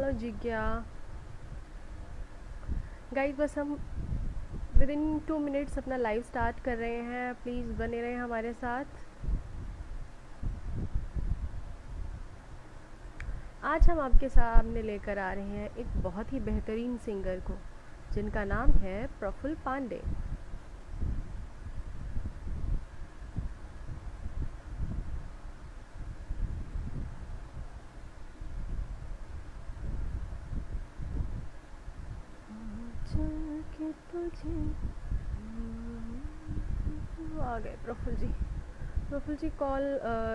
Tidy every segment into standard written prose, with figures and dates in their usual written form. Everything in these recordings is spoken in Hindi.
हेलो जिज्ञा। गाइस बस हम विद इन 2 मिनट्स अपना लाइव स्टार्ट कर रहे हैं, प्लीज़ बने रहें हमारे साथ। आज हम आपके सामने लेकर आ रहे हैं एक बहुत ही बेहतरीन सिंगर को, जिनका नाम है प्रफुल्ल पांडे। जाके तुझे आ गए प्रफुल्ल जी। प्रफुल्ल जी कॉल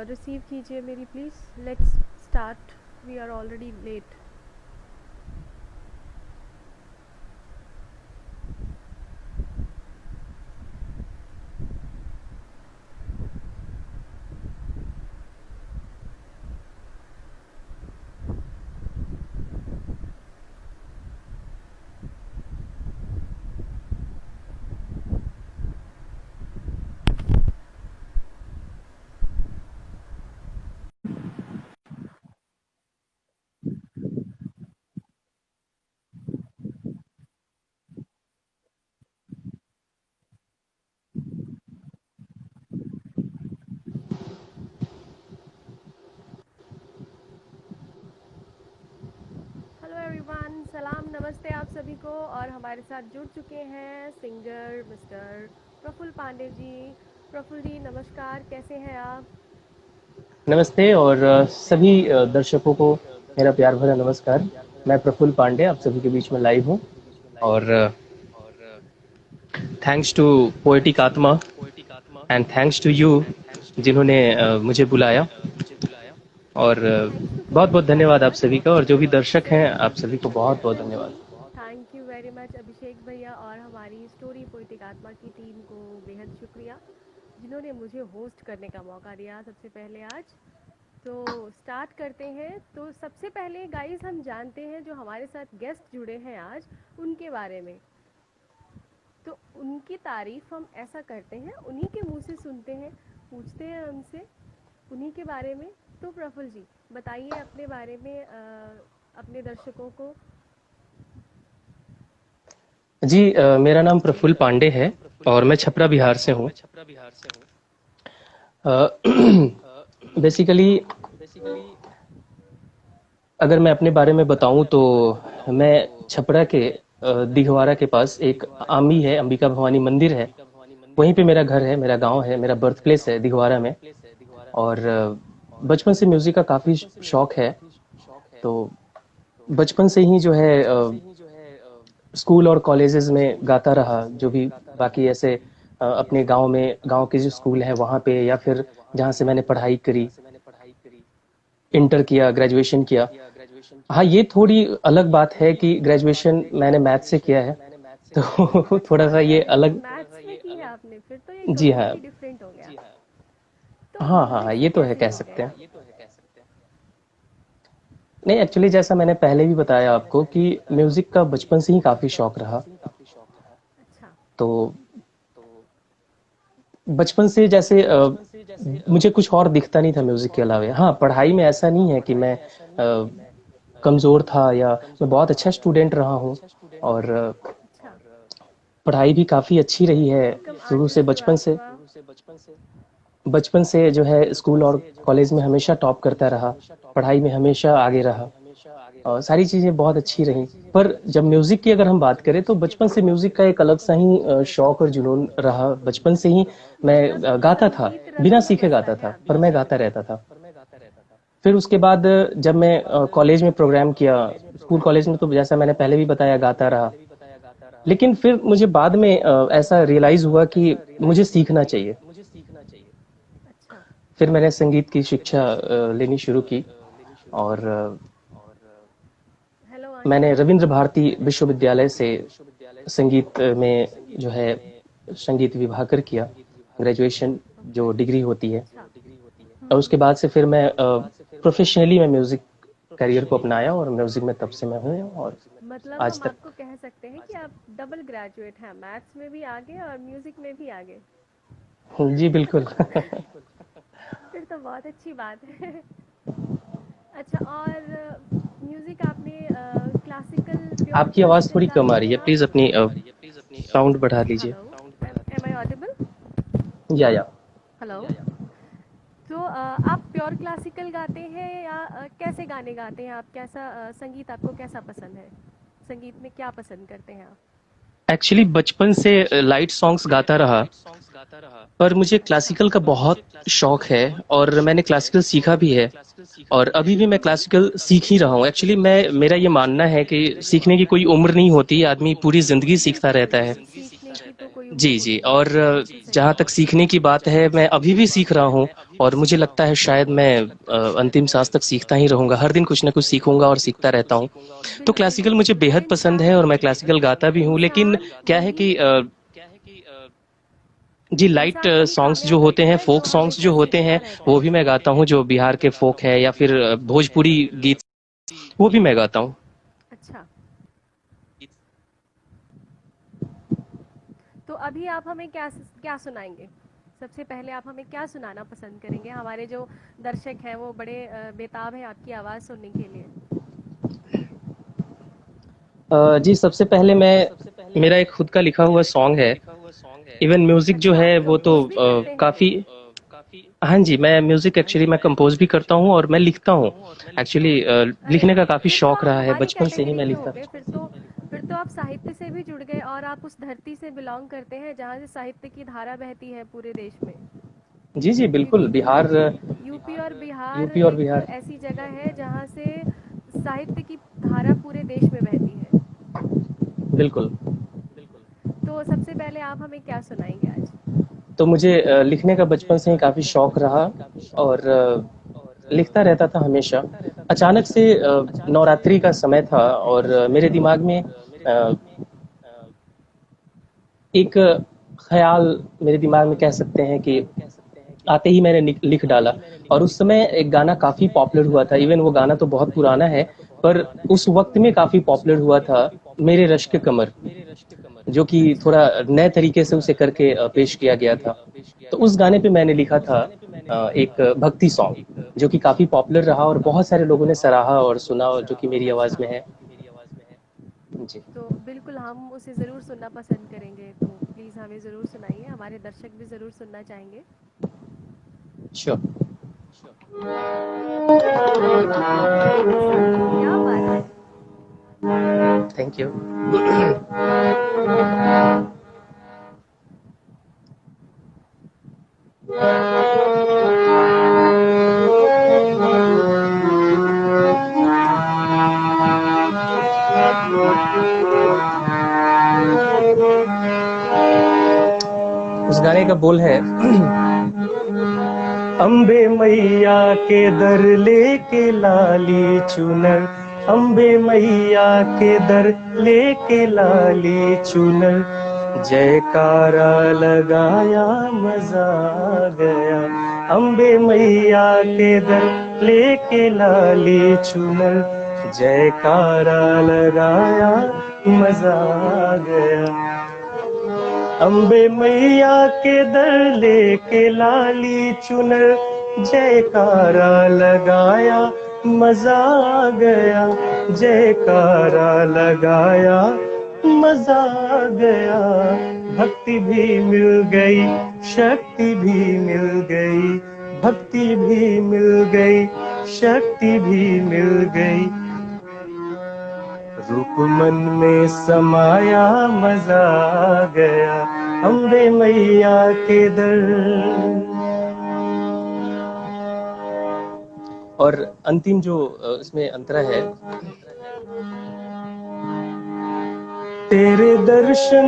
रिसीव कीजिए मेरी please. Let's start, we are already late. Hello everyone, सलाम नमस्ते आप सभी को। और हमारे साथ जुड़ चुके हैं सिंगर मिस्टर प्रफुल्ल पांडे जी। प्रफुल्ल जी नमस्कार, कैसे हैं आप? नमस्ते और सभी दर्शकों को मेरा प्यार भरा नमस्कार। मैं प्रफुल्ल पांडे आप सभी के बीच में लाइव हूँ और थैंक्स टू पोएटिक आत्मा एंड थैंक्स टू यू जिन्होंने मुझे बुलाया और थैंक्स टू बहुत बहुत पोएटिक धन्यवाद आप आत्मा, सभी का और जो भी दर्शक सबसे हैं आप सभी को बहुत बहुत हाँ जी। धन्यवाद। थैंक यू वेरी मच अभिषेक भैया और हमारी स्टोरी पोएटिक आत्मा की टीम को बेहद शुक्रिया, जिन्होंने मुझे होस्ट करने का मौका दिया सबसे पहले आज। तो स्टार्ट करते हैं। तो सबसे पहले गाइस हम जानते हैं जो हमारे साथ गेस्ट जुड़े हैं आज, उनके बारे में। तो उनकी तारीफ हम ऐसा करते हैं, उन्हीं के मुंह से सुनते हैं, पूछते हैं उनसे उन्हीं के बारे में। तो प्रफुल्ल जी बताइए अपने बारे में, अपने दर्शकों को। जी मेरा नाम प्रफुल्ल पांडे है और मैं छपरा बिहार से हूँ। बेसिकली अगर मैं अपने बारे में बताऊं तो मैं छपरा के दिघवारा के पास एक आमी है, अंबिका भवानी मंदिर है, वहीं पे मेरा घर है, मेरा गांव है, मेरा बर्थ प्लेस है दिघवारा में। और बचपन से म्यूजिक का काफी शौक है। तो बचपन से ही जो है स्कूल और कॉलेजेस में गाता रहा, जो भी बाकी ऐसे अपने गांव में, गांव के जो स्कूल है वहां पे, या फिर जहाँ से मैंने पढ़ाई करी, इंटर किया, ग्रेजुएशन किया। हाँ, ये थोड़ी अलग बात है कि ग्रेजुएशन मैंने मैथ से किया है, तो अच्छा, थोड़ा सा ये ग्रेजुएशन अलग। मैथ्स में की है आपने? फिर तो ये जी हाँ। कम्प्लीटली डिफरेंट हो गया। तो हाँ हाँ हाँ, म्यूजिक से ये तो है, कैसे कह जुड़ गए सकते हैं। आप? नहीं, एक्चुअली जैसा मैंने पहले भी बताया आपको कि म्यूजिक का बचपन से ही काफी शौक रहा। अच्छा। तो बचपन से जैसे मुझे कुछ और दिखता नहीं था म्यूजिक के अलावा। हाँ, पढ़ाई में ऐसा नहीं है कि मैं कमजोर था, या मैं बहुत अच्छा स्टूडेंट रहा हूँ। और अच्छा, पढ़ाई भी काफी अच्छी रही है वेलकम शुरू से, आर्टिस्ट हो बचपन आप से। तो आप। बचपन से जो है स्कूल और कॉलेज में हमेशा टॉप करता रहा, पढ़ाई में हमेशा आगे रहा और सारी चीज़ें बहुत अच्छी रहीं। पर जब म्यूज़िक की अगर हम बात करें तो बचपन से म्यूज़िक का एक अलग सा ही शौक और जुनून रहा। बचपन से ही मैं मतलब गाता था, संगीत रग बिना में सीखे बसा गाता है था, पर आपके। मैं गाता रहता था। फिर उसके बाद जब मैं कॉलेज में प्रोग्राम किया, स्कूल कॉलेज में तो जैसा मैंने पहले भी बताया गाता रहा। लेकिन फिर मुझे बाद में ऐसा रियलाइज़ हुआ कि मुझे सीखना चाहिए। अच्छा। फिर मैंने संगीत की शिक्षा लेनी शुरू की और हेलो मैंने आंशिका। रविंद्र भारती विश्वविद्यालय से संगीत में जो है संगीत विभाकर किया, ग्रेजुएशन जो डिग्री होती है। अच्छा। और उसके बाद से फिर मैं प्रोफेशनली मैं म्यूज़िक करियर को अपनाया और म्यूज़िक में तब से मैं हूँ और मतलब आज हम तक। आपको कह सकते हैं कि आप डबल ग्रेजुएट हैं, मैथ्स में भी आगे और म्यूजिक में भी आगे। जी बिल्कुल। फिर तो बहुत अच्छी बात है। अच्छा, और म्यूजिक आपने क्लासिकल, प्योर आपकी आवाज़ क्लासिकल थोड़ी कम गाते आ रही हैं है, आप? प्लीज़ अपनी साउंड बढ़ा लीजिए। Hello, am I audible? या हेलो। तो आप प्योर क्लासिकल गाते हैं या कैसे गाने गाते हैं आप? कैसा संगीत आपको कैसा पसंद है? संगीत में क्या पसंद करते हैं आप? एक्चुअली बचपन से लाइट सॉन्ग्स गाता रहा, पर मुझे अच्छा। क्लासिकल का बहुत शौक है और मैंने क्लासिकल सीखा भी है और अभी भी मैं क्लासिकल सीख ही रहा हूँ। एक्चुअली मैं मेरा ये मानना है कि सीखने की कोई उम्र नहीं होती, आदमी पूरी ज़िंदगी सीखता बिल्कुल रहता है। बिल्कुल, सीखने की तो कोई उम्र जी, जी। होती नहीं और है, बिल्कुल सही जहाँ कहा तक आपने। सीखने की बात है, मैं अभी भी सीख रहा हूँ और मुझे लगता है शायद मैं अंतिम सांस तक सीखता ही रहूँगा। हर दिन कुछ न कुछ सीखूँगा और सीखता रहता हूँ। तो बिल्कुल क्लासिकल बिल्कुल, मुझे वो बेहद पसंद है और मैं क्लासिकल गाता भी हूँ, लेकिन इंसान क्या है यही कि जी, लाइट इंसान वही सॉन्ग्स जो कामयाब होते होता हैं, है जो फ़ोक सॉन्ग्स हमेशा जो होते सीखता हैं, रहता वो है। भी मैं गाता हूँ, जो बिहार के फ़ोक है या फिर भोजपुरी गीत, वो भी मैं गाता हूँ। अच्छा। तो अभी आप हमें क्या क्या सुनाएंगे? सबसे पहले आप हमें क्या सुनाना पसंद करेंगे? हमारे जो दर्शक हैं वो बड़े बेताब हैं आपकी आवाज़ सुनने के लिए। जी, सबसे पहले मैं मेरा एक खुद का लिखा हुआ सॉन्ग है। इवन म्यूज़िक जो अच्छा, आप है वो तो कंपोज भी करते हैं? काफ़ी हाँ जी, मैं म्यूज़िक एक्चुअली मैं कंपोज़ भी करता हूँ और मैं लिखता हूँ। एक्चुअली अरे लिखने वाह! का काफ़ी फिर तो शौक आप रहा है, हमारी बचपन से ही कैटेगरी मैं के हो लिखता। गए। फिर तो आप साहित्य से भी जुड़ गए और आप उस धरती से बिलॉन्ग करते हैं जहाँ से साहित्य की धारा बहती है पूरे देश में। जी, जी, बिल्कुल, क्योंकि बिहार यूपी और बिहार यूपी और एक बिहार ऐसी जगह है जहाँ से साहित्य की धारा पूरे देश में बहती है। बिल्कुल। तो सबसे पहले आप हमें क्या सुनाएंगे आज? तो मुझे लिखने का बचपन से ही काफ़ी शौक रहा और लिखता रहता था हमेशा। अचानक से नवरात्रि का समय था और मेरे दिमाग में एक ख़्याल मेरे दिमाग में कह सकते हैं कि आते ही मैंने लिख डाला और उस समय एक गाना काफ़ी पॉपुलर हुआ था। इवन वो गाना तो बहुत पुराना है, पर उस वक़्त में काफ़ी पॉपुलर हुआ था, मेरे रश्क कमर। जो कि अच्छा। थोड़ा नए तरीके से उसे करके पेश किया गया था। तो उस गाने पे मैंने लिखा था एक भक्ति सॉन्ग, जो कि काफ़ी पॉपुलर रहा और बहुत सारे लोगों ने सराहा और सुना और जो कि मेरी आवाज़ अच्छा। में है। जी, तो बिल्कुल हम उसे ज़रूर सुनना पसंद करेंगे, तो प्लीज़ हमें ज़रूर सुनाइए, हमारे दर्शक भी ज़रूर सुनना चाहेंगे। श्योर। क्या बात है! Thank you. उस गाने का बोल है अम्बे मैया के दर लेके लाली चुनर, अम्बे मैया के दर लेके लाली चुनर, जयकारा लगाया मजा आ गया। अम्बे मैया के दर लेके लाली चुनर, जयकारा लगाया मजा आ गया। अम्बे मैया के दर लेके लाली चुनर, जयकारा लगाया मजा आ गया, जयकारा लगाया मजा आ गया। भक्ति भी मिल गई, शक्ति भी मिल गई, भक्ति भी मिल गई, शक्ति भी मिल गई, रूप मन में समाया मजा आ गया। अम्बे मैया के दर। और अंतिम जो इसमें अंतरा है, तेरे दर्शन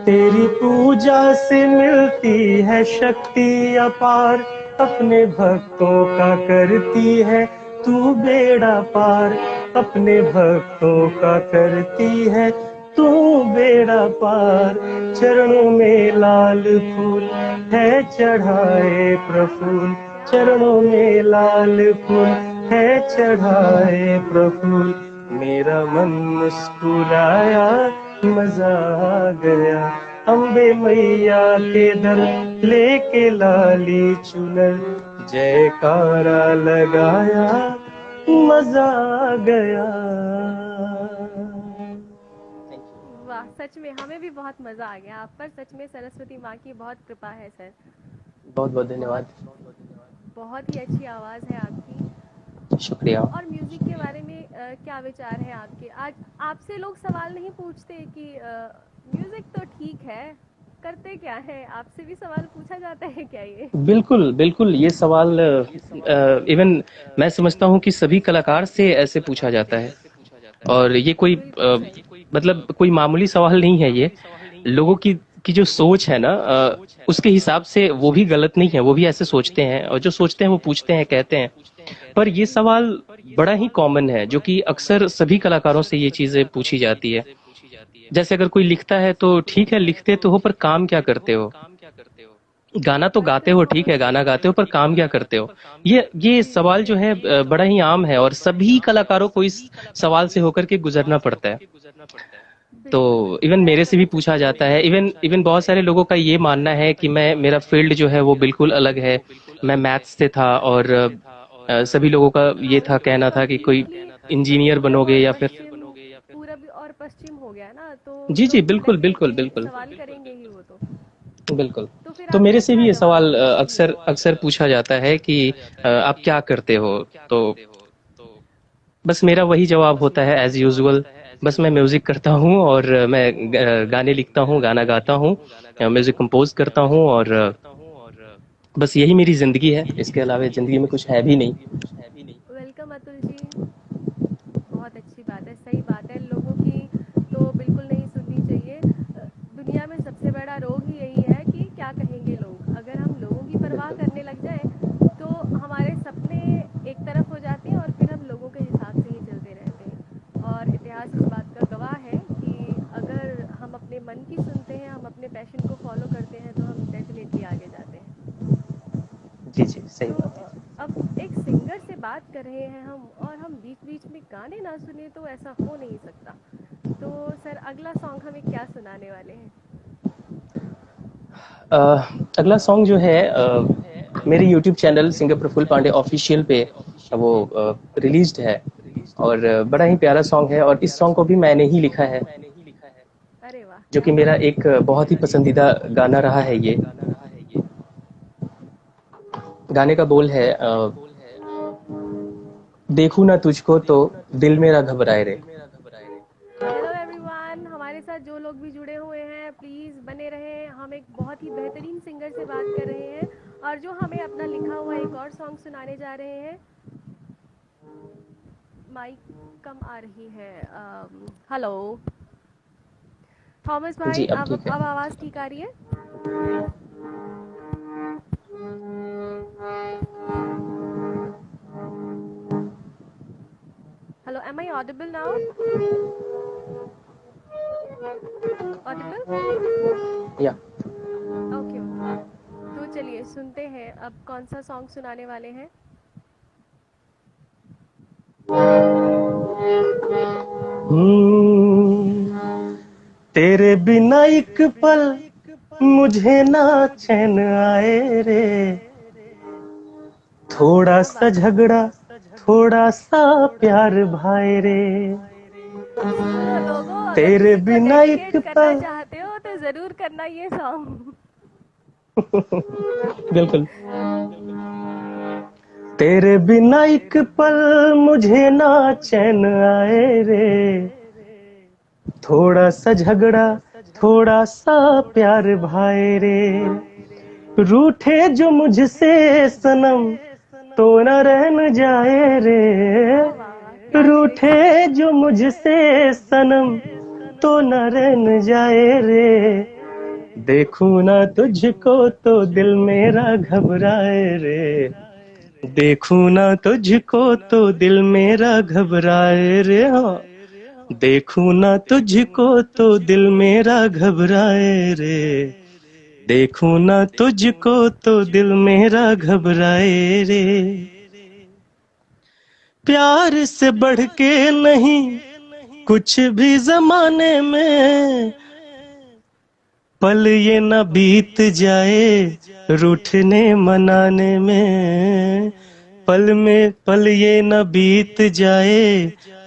तेरी पूजा से मिलती है शक्ति अपार, अपने भक्तों का करती है तू बेड़ा पार, अपने भक्तों का करती है तू बेड़ा पार। चरणों में लाल फूल है चढ़ाए प्रफुल्ल, चरणों में लाल फूल है चढ़ाए प्रफुल्ल, मेरा मन मुस्कुराया मजा आ गया। अम्बे मैया के दर लेके लाली चुनर, जयकारा लगाया मजा आ गया। वाह, सच में हमें भी बहुत मज़ा आ गया आप पर। सच में सरस्वती माँ की बहुत कृपा है सर। बहुत बहुत बहुत धन्यवाद। बहुत ही अच्छी आवाज़ है आपकी। शुक्रिया। और म्यूज़िक के बारे में क्या विचार है आपके? आज आपसे लोग सवाल नहीं पूछते कि म्यूज़िक तो ठीक है, करते क्या है? आपसे भी सवाल पूछा जाता है क्या ये? बिल्कुल बिल्कुल, ये सवाल इवन मैं समझता हूँ कि सभी कलाकार से ऐसे पूछा जाता है। और ये कोई बिल्कुल सर। मतलब कोई मामूली सवाल नहीं है ये। लोगों की जो सोच है ना, उसके हिसाब से वो भी गलत नहीं है, वो भी ऐसे सोचते हैं, और जो सोचते हैं वो पूछते हैं, कहते हैं। पर ये सवाल बड़ा ही कॉमन है, जो कि अक्सर सभी कलाकारों से ये चीजें पूछी जाती है। जैसे अगर कोई लिखता है तो ठीक है, लिखते तो हो, पर काम क्या करते हो? गाना तो गाते बिल्कुल हो, ठीक बहुत है, गाना गाते हो, पर काम क्या करते हो? ये जी जी सवाल जो सर। है बड़ा ही आम है, और सभी कलाकारों को इस सवाल से होकर के गुजरना पड़ता है। तो बिल्कुल इवन मैं मेरे से भी समझ पूछा सकती हूँ। जाता है। इवन इवन बहुत सारे लोगों का ये मानना है कि मैं, मेरा फील्ड जो है वो बिल्कुल अलग है। मैं मैथ्स से था, और सभी लोगों का ये था, वो कहना था कि कोई कंप्लीटली इंजीनियर पूरब बनोगे और या फिर। पश्चिम, पूरब और पश्चिम हो गया ना, तो जी जी, लोग तो बिल्कुल बिल्कुल डेफिनेटली बिल्कुल सवाल करेंगे ही वो तो। बिल्कुल। तो फिर तो आपका मेरे से क्या भी ये जवाब सवाल होगा इसमें? अक्सर अक्सर पूछा जाता है कि आप क्या करते हो? तो बस मेरा वही जवाब होता है, एज यूजुअल। बस मैं म्यूजिक करता हूँ, और मैं गाने लिखता हूँ, गाना गाता हूँ, म्यूजिक कंपोज करता हूँ, और बस यही मेरी जिंदगी है। इसके अलावा जिंदगी में कुछ है भी नहीं। वेलकम अतुल जी। बहुत अच्छी बात है, सही बात है। लोगों की तो बिल्कुल नहीं सुननी चाहिए। दुनिया में सबसे बड़ा रोग ही यही है कि क्या कहेंगे लोग। अगर हम लोगों की परवाह बिल्कुल करने लग जाएं तो हमारे सपने एक तरफ हो जाते हैं और फिर हम लोगों के हिसाब से ही चलते रहते हैं। और इतिहास इस बात का गवाह है कि अगर हम अपने मन की सुनते हैं, हम अपने पैशन को फॉलो करते हैं, तो हम डेफिनेटली आगे जाते हैं। जी जी, सही तो बात है। अब एक सिंगर से बात कर रहे हैं हम, और हम बीच बीच में गाने ना सुने तो ऐसा हो नहीं सकता। तो सर अगला सॉन्ग हमें क्या सुनाने वाले हैं? अ, अगला सॉन्ग जो है, मेरे YouTube channel singer Praful Pandey official पे वो रिलीज्ड है। और बड़ा ही प्यारा सॉन्ग है, और इस सॉन्ग को भी मैंने ही लिखा है, अरे वाह, जो क्या कि मेरा बात है। एक बहुत ही पसंदीदा गाना रहा है ये। गाने का बोल है, देखूं ना तुझको तो दिल मेरा घबराए रे। हेलो एवरीवन, हमारे साथ जो लोग भी जुड़े हुए हैं प्लीज़ बने रहें। हम एक बहुत ही बेहतरीन सिंगर से बात कर रहे हैं, और जो हमें अपना लिखा हुआ एक और सॉन्ग सुनाने जा रहे हैं। माइक कम आ रही है। हेलो थॉमस जी, भाई, अब ठीक है। अब आवाज़ ठीक आ रही है? Hello, am I audible now? Audible? या ओके ओके। तो चलिए सुनते हैं अब कौन सा सॉन्ग सुनाने वाले हैं। तेरे बिना एक पल मुझे ना चैन आए रे। थोड़ा क्या सा बात है। झगड़ा, थोड़ा सा प्यार भाई रे। सुनो लोगों, अगर तेरे किसी को बिना एक डेडिकेट करना पल। चाहते हो तो ज़रूर करना ये सॉन्ग। बिल्कुल। तेरे बिना एक पल मुझे ना चैन आए रे। थोड़ा सा झगड़ा, थोड़ा सा प्यार भाई रे। रूठे जो मुझसे सनम, तो न रहन जाए रे। वाह वाह वाह, क्या लिरिक्स है। रूठे जो मुझसे सनम, तो न रहन जाए रे। देखूं ना तुझको तो दिल मेरा घबराए रे। देखूं ना तुझको तो दिल मेरा घबराए रे। हाँ, देखूं ना तुझको तो दिल मेरा घबराए रे। देखूं ना तुझको तो दिल मेरा घबराए रे। प्यार से बढ़ के नहीं कुछ भी जमाने में, पल ये न बीत जाए रूठने मनाने में। पल में पल ये न बीत जाए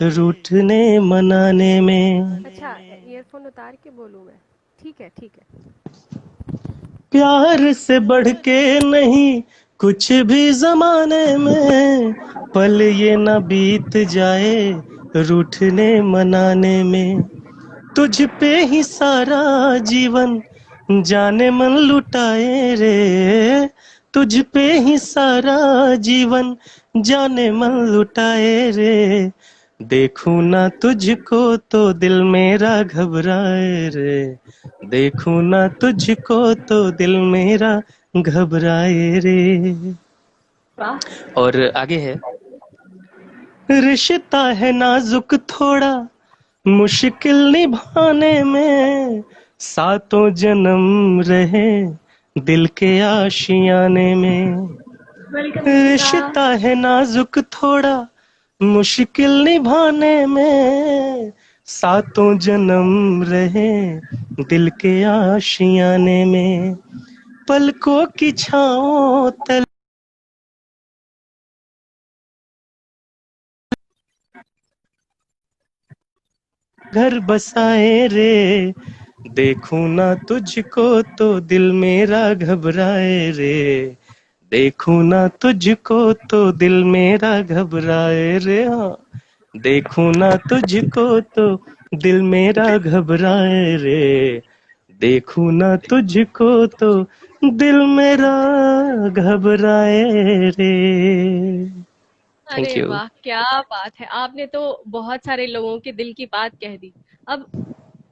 रूठने मनाने में। अच्छा, ईयरफोन उतार के बोलूँ मैं? ठीक है, ठीक है। प्यार से बढ़ के नहीं कुछ भी जमाने में, पल ये न बीत जाए रूठने मनाने में। तुझ पे ही सारा जीवन जाने मन लुटाए रे, तुझ पे ही सारा जीवन जाने मन लुटाए रे। देखूं ना तुझको तो दिल मेरा घबराए रे, देखूं ना तुझको तो दिल मेरा घबराए रे। वाह! और आगे है, रिश्ता है नाजुक थोड़ा मुश्किल निभाने में, सातों जन्म रहे दिल के आशियाने में। वेलकम दीपिका। रिश्ता है नाजुक थोड़ा मुश्किल निभाने में, सातों जन्म रहे दिल के आशियाने में। पलकों की छाओं तले घर बसाए रे, देखूं ना तुझको तो दिल मेरा घबराए रे, देखूं ना तुझको तो दिल मेरा घबराए रे। हाँ, देखूं ना तुझको तो दिल मेरा घबराए रे, देखूं ना तुझको तो दिल मेरा घबराए रे। थैंक अरे यू। वाह! क्या बात है! आपने तो बहुत सारे लोगों के दिल की बात कह दी। अब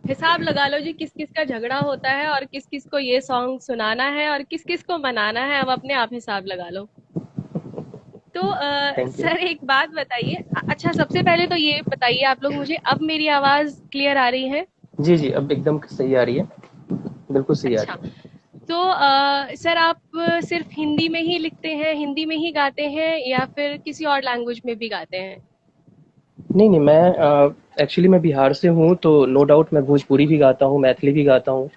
हिसाब लगा लो जी किस-किस का झगड़ा होता है और किस-किस को ये सॉन्ग सुनाना है और किस-किस को मनाना है, अब अपने आप हिसाब लगा लो। तो थैंक यू। सर एक बात बताइए, अच्छा सबसे पहले तो ये बताइए आप लोग मुझे, अब मेरी आवाज़ क्लियर आ रही है? जी जी, अब एकदम सही आ रही है, बिल्कुल सही आ अच्छा। रही है। तो सर आप सिर्फ हिंदी में ही लिखते हैं, हिंदी में ही गाते हैं या फिर किसी और लैंग्वेज में भी गाते हैं? नहीं नहीं, मैं एक्चुअली मैं बिहार से हूँ, तो नो डाउट मैं भोजपुरी भी गाता हूँ, मैथिली भी गाता हूँ।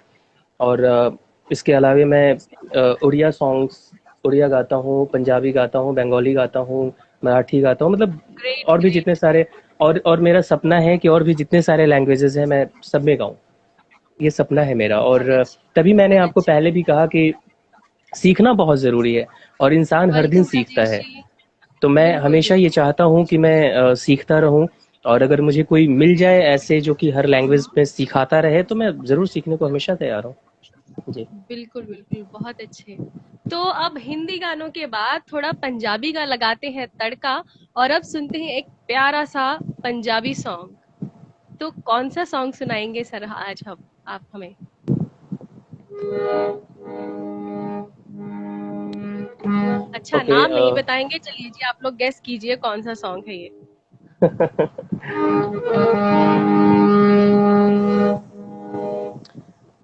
और इसके अलावा मैं उड़िया सॉन्ग्स, उड़िया गाता हूँ, पंजाबी गाता हूँ, बंगाली गाता हूँ, मराठी गाता हूँ, मतलब ग्रेट, और भी जितने ग्रेट। सारे। और मेरा सपना है कि और भी जितने सारे लैंग्वेजेस हैं मैं सब में गाऊँ, ये सपना है मेरा। और बहुत अच्छे, तभी मैंने बहुत आपको अच्छे। पहले भी कहा कि सीखना बहुत ज़रूरी है और इंसान हर दिन वेलकम सीखता राजेश है। जी। तो मैं बिल्कुल, हमेशा ये बिल्कुल। चाहता हूँ कि मैं सीखता रहूँ, और अगर मुझे कोई मिल जाए ऐसे जो कि हर लैंग्वेज में सिखाता रहे, तो मैं ज़रूर सीखने को हमेशा तैयार हूँ। जी। बिल्कुल, बिल्कुल, बहुत अच्छे। तो अब हिंदी गानों के बाद थोड़ा पंजाबी का लगाते हैं तड़का और अब सुनते हैं एक प्यारा-सा पंजाबी सॉन्ग। तो कौन-सा सॉन्ग सुनाएँगे सर आज हम आप हमें? अच्छा, ओके। नाम नहीं बताएँगे, चलिए जी आप लोग गेस कीजिए कौन-सा सॉन्ग है ये?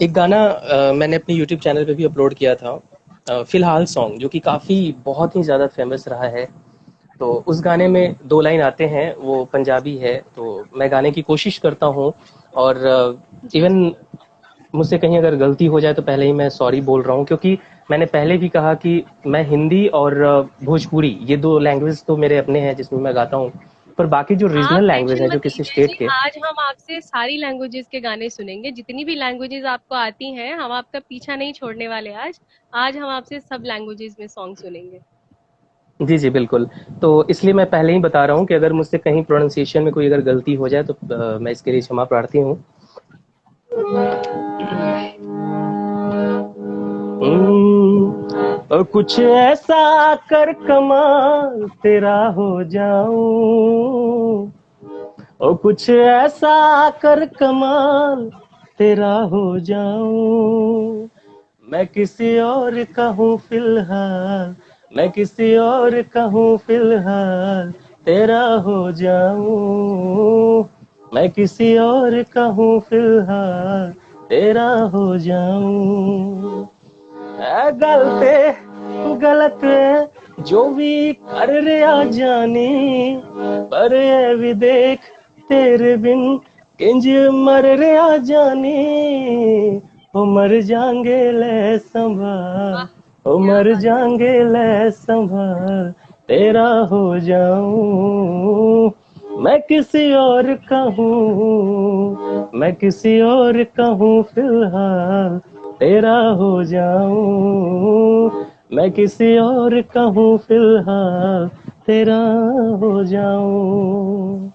एक गाना मैंने अपने यूट्यूब चैनल पे भी अपलोड किया था, फिलहाल सॉन्ग, जो कि काफ़ी बहुत ही ज़्यादा फेमस रहा है। तो उस गाने हुँ, में दो लाइन आते हैं, वो पंजाबी है, तो मैं गाने की कोशिश करता हूँ। और जी, इवन जी। मुझसे कहीं अगर गलती हो जाए तो पहले ही मैं सॉरी बोल रहा हूँ, क्योंकि मैंने पहले भी कहा कि मैं हिंदी और भोजपुरी, ये दो लैंग्वेज तो मेरे अपने हैं जिसमें मैं गाता हूँ, पर बाकी जो आप रीजनल लैंग्वेज टेंशन है मत जो किसी लीजिए स्टेट जी, के। आज हम आपसे सारी लैंग्वेजेज़ के गाने सुनेंगे, जितनी भी लैंग्वेजेज़ आपको आती हैं, हम आपका पीछा नहीं छोड़ने वाले आज। आज हम आपसे सब लैंग्वेजेज़ में सॉन्ग सुनेंगे। जी जी बिल्कुल। तो इसलिए मैं पहले ही बता रहा हूँ कि अगर मुझसे कहीं प्रोनाउंसिएशन में कोई अगर गलती हो जाए तो मैं इसके लिए क्षमा प्रार्थी हूँ। और कुछ ऐसा कर कमाल तेरा हो जाऊं, और कुछ ऐसा कर कमाल तेरा हो जाऊं। मैं किसी और का हूँ फिलहाल, मैं किसी और का हूँ फिलहाल तेरा हो जाऊं। मैं किसी और का हूँ फिलहाल तेरा हो जाऊं। ऐ गलते गलत जो भी कर रहा जानी, पर ये भी देख तेरे बिन किंज मर रहा जानी। ओ मर जाएंगे ले संभाल, वाह! ओ क्या मर बात है। जाएंगे ले संभाल तेरा हो जाऊं, मैं किसी और का हूँ, मैं किसी और का हूँ फिलहाल, तेरा हो जाऊं, मैं किसी और का हूँ फिलहाल, तेरा हो जाऊं।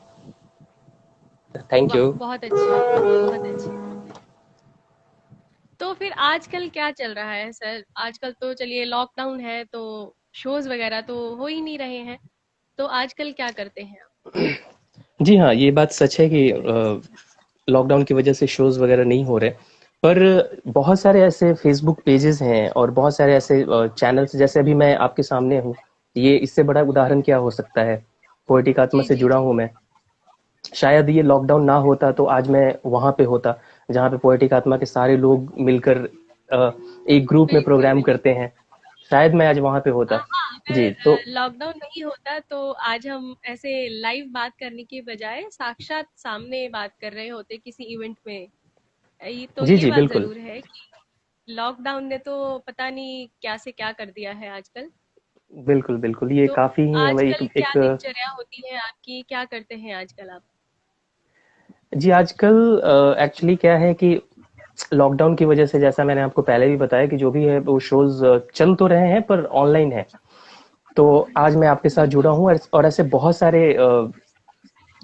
थैंक वाह, यू। बहुत अच्छे, बहुत अच्छे। तो फिर आजकल क्या चल रहा है सर? आजकल तो चलिए लॉकडाउन है तो शोज वगैरह तो हो ही नहीं रहे हैं। तो आजकल क्या करते हैं आप? जी हाँ, ये बात सच है कि लॉकडाउन की वजह से शोज़ वगैरह नहीं हो रहे। पर बहुत सारे ऐसे फ़ेसबुक पेजेज़ हैं और बहुत सारे ऐसे चैनल्स, जैसे अभी मैं आपके सामने हूँ। ये इससे बड़ा उदाहरण क्या हो सकता है? पोएटिक आत्मा जी से जी जुड़ा जी। हूँ मैं। शायद ये लॉकडाउन ना होता तो आज मैं वहाँ पे होता, जहाँ पे पोएटिक आत्मा के सारे लोग मिलकर अ, एक ग्रुप में बिल्कुल प्रोग्राम बिल्कुल। करते हैं। शायद मैं आज वहाँ पे होता। हाँ, जी, अगर तो लॉकडाउन नहीं होता तो आज हम ऐसे लाइव बात करने की बजाय साक्षात सामने बात कर रहे होते किसी इवेंट में। ये तो जी, ये जी, बात बिल्कुल। जरूर है कि लॉकडाउन ने तो पता नहीं क्या से क्या कर दिया है आजकल। बिल्कुल, बिल्कुल। ये तो काफ़ी ही हमें एक आजकल क्या एक दिनचर्या होती है आपकी? क्या करते हैं आजकल आप? जी, आजकल एक्चुअली क्या है कि लॉकडाउन की वजह से, जैसा मैंने आपको पहले भी बताया, कि जो भी है वो शोज़ चल तो रहे हैं पर ऑनलाइन है। तो आज मैं आपके साथ जुड़ा बिल्कुल। हूँ, और ऐसे बहुत सारे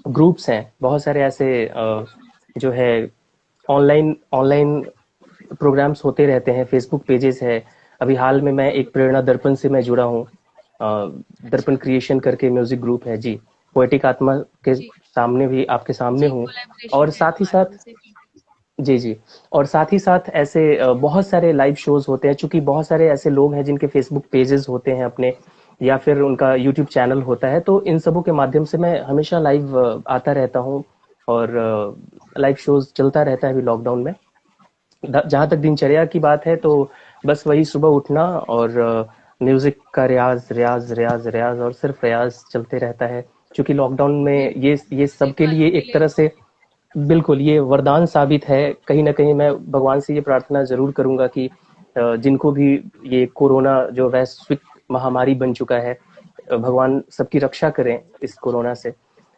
ग्रुप्स हैं, बहुत सारे ऐसे जो है ऑनलाइन ऑनलाइन प्रोग्राम्स होते रहते हैं, फेसबुक पेजेस है। अभी हाल में मैं एक प्रेरणा दर्पण से मैं जुड़ा हूँ। दर्पण अच्छा। क्रिएशन करके म्यूजिक ग्रुप है जी। पोएटिक आत्मा के जी सामने भी, आपके सामने जी, हूँ। और कोलैबोरेशन है साथ ही हमारा साथ, उनसे भी। जी जी, और साथ ही साथ ऐसे बहुत सारे लाइव शोज होते हैं, चूंकि बहुत सारे ऐसे लोग हैं जिनके फेसबुक पेजेस होते हैं अपने, या फिर उनका यूट्यूब चैनल होता है, तो इन सबों के माध्यम से मैं हमेशा लाइव आता रहता हूँ। और लाइव शोज चलता रहता है अभी लॉकडाउन में। जहाँ तक दिनचर्या की बात है, तो बस वही सुबह उठना और म्यूजिक का रियाज रियाज रियाज रियाज और सिर्फ रियाज चलते रहता है। क्योंकि लॉकडाउन में बिल्कुल, ये म्यूजिक सबके लिए वालों के एक लिए तरह तो से, बिल्कुल, ये वरदान साबित है। कहीं न कहीं मैं भगवान से ये प्रार्थना ज़रूर करूँगा कि जिनको भी ये कोरोना जो वैश्विक महामारी बन चुका है, भगवान सबकी रक्षा करें इस कोरोना से।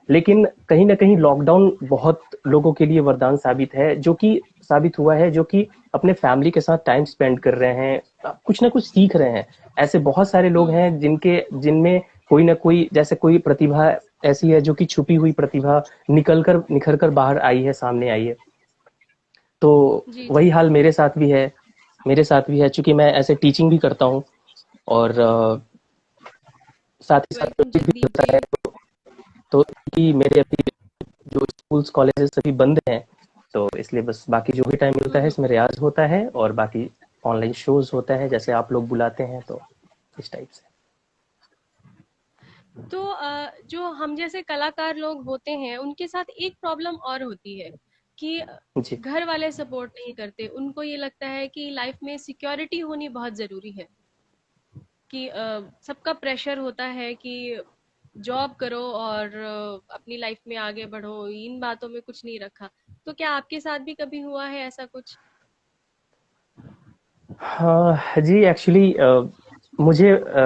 लेकिन कहीं न कहीं लॉकडाउन बहुत लोगों के लिए वरदान साबित है, जो कि साबित हुआ है, जो कि अपने फैमिली के साथ टाइम स्पेंड कर रहे हैं, कुछ ना कुछ सीख रहे हैं। ऐसे बहुत सारे लोग हुँ, हैं जिनमें कोई ना कोई, जैसे कोई प्रतिभा ऐसी है जो कि छुपी हुई प्रतिभा निखर कर बाहर आई है, सामने आई है। तो जी, वही जी। हाल मेरे साथ भी है, चूँकि मैं ऐसे टीचिंग भी करता हूँ। और साथ ही साथ वेलकम म्यूज़िक भी जगदीप होता जी। है। तो कि मेरे अभी जो स्कूल्स कॉलेजेस सभी बंद हैं, तो इसलिए बस बाकी जो भी टाइम मिलता हुँ, है हुँ। इसमें रियाज़ होता है, और बाकी ऑनलाइन शोज़ होता है, जैसे आप लोग बुलाते हैं, तो इस टाइप से। तो जो हम जैसे कलाकार लोग होते हैं, उनके साथ एक प्रॉब्लम और होती है कि जी। घर वाले सपोर्ट नहीं करते। उनको ये लगता है कि लाइफ में सिक्योरिटी होनी बहुत ज़रूरी है, कि सबका प्रेशर होता है कि जॉब करो और अपनी लाइफ में आगे बढ़ो, इन बातों में कुछ नहीं रखा। तो क्या आपके साथ भी कभी हुआ है ऐसा कुछ? हाँ जी, एक्चुअली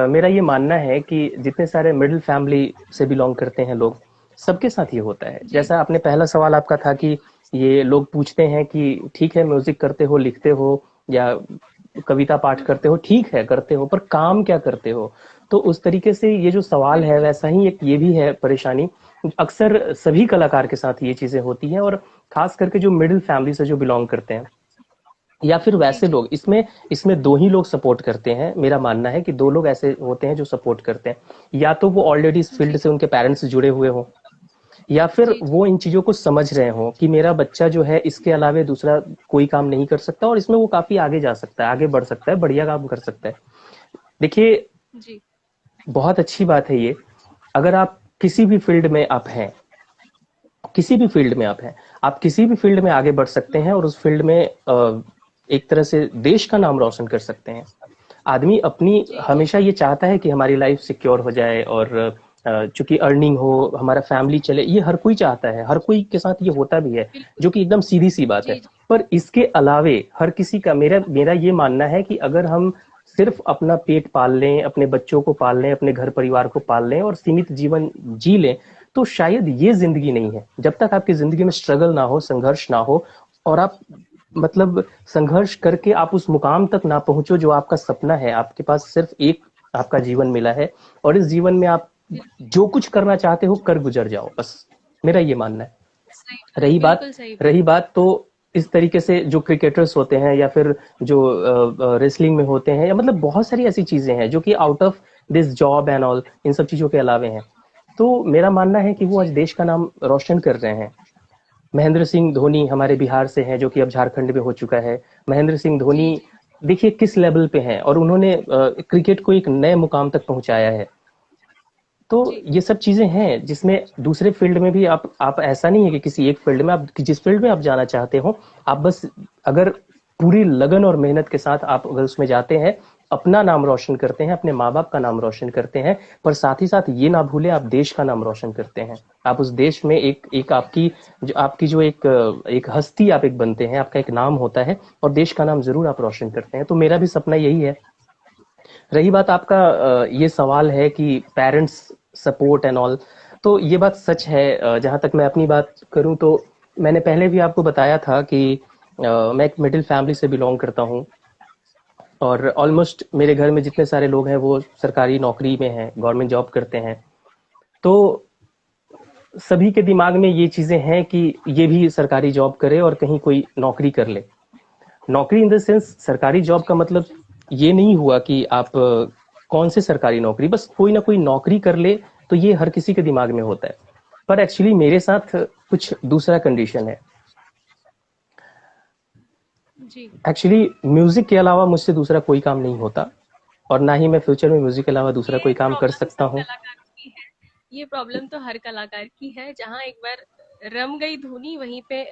मेरा ये मानना है कि जितने सारे मिडिल फैमिली से बिलोंग करते हैं लोग, सबके साथ ये होता है। जी जैसा आपने पहला सवाल आपका था जी कि ये लोग पूछते हैं कि ठीक है, म्यूजिक करते हो, लिखते हो, या कविता पाठ करते हो, ठीक है करते हो, पर काम क्या करते हो? तो उस तरीके से ये जो सवाल है, बिल्कुल। वैसा ही एक ये भी है परेशानी। अक्सर सभी कलाकार के साथ ये चीजें होती हैं, और खास करके जो मिडिल फैमिली से जो बिलोंग करते हैं, या फिर जी वैसे जी। लोग, इसमें इसमें दो ही लोग सपोर्ट करते हैं। मेरा मानना है कि दो लोग ऐसे होते हैं जो सपोर्ट करते हैं। या तो वो ऑलरेडी इस फील्ड जी से उनके पेरेंट्स जुड़े हुए हों, या फिर जी जी। वो इन चीजों को समझ रहे हों कि मेरा बच्चा जो है इसके अलावे दूसरा कोई काम नहीं कर सकता, और इसमें वो काफी आगे जा सकता है, आगे बढ़ सकता है, बढ़िया काम कर सकता है। देखिए, जी बहुत अच्छी बात है ये। अगर आप किसी भी फील्ड में आप हैं, किसी भी फील्ड में आप किसी भी फील्ड में आगे बढ़ सकते हैं, और उस फील्ड में एक तरह से देश का नाम रोशन कर सकते हैं। आदमी अपनी जी जी। हमेशा ये चाहता है कि हमारी लाइफ सिक्योर हो जाए, और चूंकि अर्निंग हो, हमारा फैमिली चले, ये हर कोई चाहता है, हर कोई के साथ ये होता भी है, बिल्कुल। जो कि एकदम सीधी सी बात है। जी जी। पर इसके अलावे हर किसी का, मेरा मेरा ये मानना है कि अगर हम सिर्फ अपना पेट पाल लें, अपने बच्चों को पाल लें, अपने घर परिवार को पाल लें और सीमित जीवन जी लें, तो शायद ये जिंदगी नहीं है। जब तक आपकी जिंदगी में स्ट्रगल ना हो, संघर्ष ना हो, और आप मतलब संघर्ष करके आप उस मुकाम तक ना पहुंचो जो आपका सपना है। आपके पास सिर्फ एक आपका जीवन मिला है, और इस जीवन में आप जो कुछ करना चाहते हो कर गुजर जाओ, बस मेरा ये मानना है। सही, रही बात बिल्कुल सही बात। रही बात तो इस तरीके से जो क्रिकेटर्स होते हैं या फिर जो रेसलिंग में होते हैं, या मतलब बहुत सारी ऐसी चीजें हैं जो कि out of this job and all, इन सब चीजों के अलावे हैं। तो मेरा मानना है कि वो आज जी, देश का नाम रोशन कर रहे हैं। महेंद्र सिंह धोनी हमारे बिहार से हैं, जो कि अब झारखंड में हो चुका है। महेंद्र सिंह जी, धोनी जी, देखिए किस लेवल पे हैं, और उन्होंने क्रिकेट को एक नए मुकाम तक पहुंचाया है। तो जी, ये सब चीजें हैं जिसमें दूसरे फील्ड में भी आप ऐसा नहीं है कि किसी एक फील्ड में, आप जिस फील्ड में आप जाना चाहते हो, आप बस अगर पूरी लगन और मेहनत के साथ आप अगर उसमें जाते हैं, अपना नाम रोशन करते हैं, अपने माँ बाप का नाम रोशन करते हैं, पर साथ ही साथ ये ना भूले आप देश का नाम रोशन करते हैं। आप उस देश में एक एक आपकी जो एक हस्ती आप एक बनते हैं, आपका एक नाम होता है, और देश का नाम जरूर आप रोशन करते हैं। तो मेरा भी सपना यही है। रही बात आपका ये सवाल है कि पेरेंट्स सपोर्ट एंड ऑल, तो ये बात सच है। जहां तक मैं अपनी बात करूं तो मैंने पहले भी आपको बताया था कि मैं एक मिडिल फैमिली से बिलोंग करता हूं, और ऑलमोस्ट मेरे घर में जितने सारे लोग हैं वो सरकारी नौकरी में हैं, गवर्नमेंट जॉब करते हैं। तो सभी के दिमाग में ये चीजें हैं कि ये भी सरकारी जॉब करे और कहीं कोई नौकरी कर ले। नौकरी इन द सेंस सरकारी जॉब का मतलब ये नहीं हुआ कि आप कौन से सरकारी नौकरी, बस कोई ना कोई नौकरी कर ले, तो ये हर किसी के दिमाग में होता है। पर एक्चुअली मेरे साथ कुछ दूसरा कंडीशन है। जी। एक्चुअली म्यूजिक के अलावा मुझसे दूसरा कोई काम नहीं होता, और ना ही मैं फ्यूचर में म्यूजिक के अलावा दूसरा ये कोई काम कर प्रॉब्लम सकता सब हूँ। कलाकारों की है। ये प्रॉब्लम तो हर कलाकार की है, जहाँ एक बार रम गई धुनी वहीं पे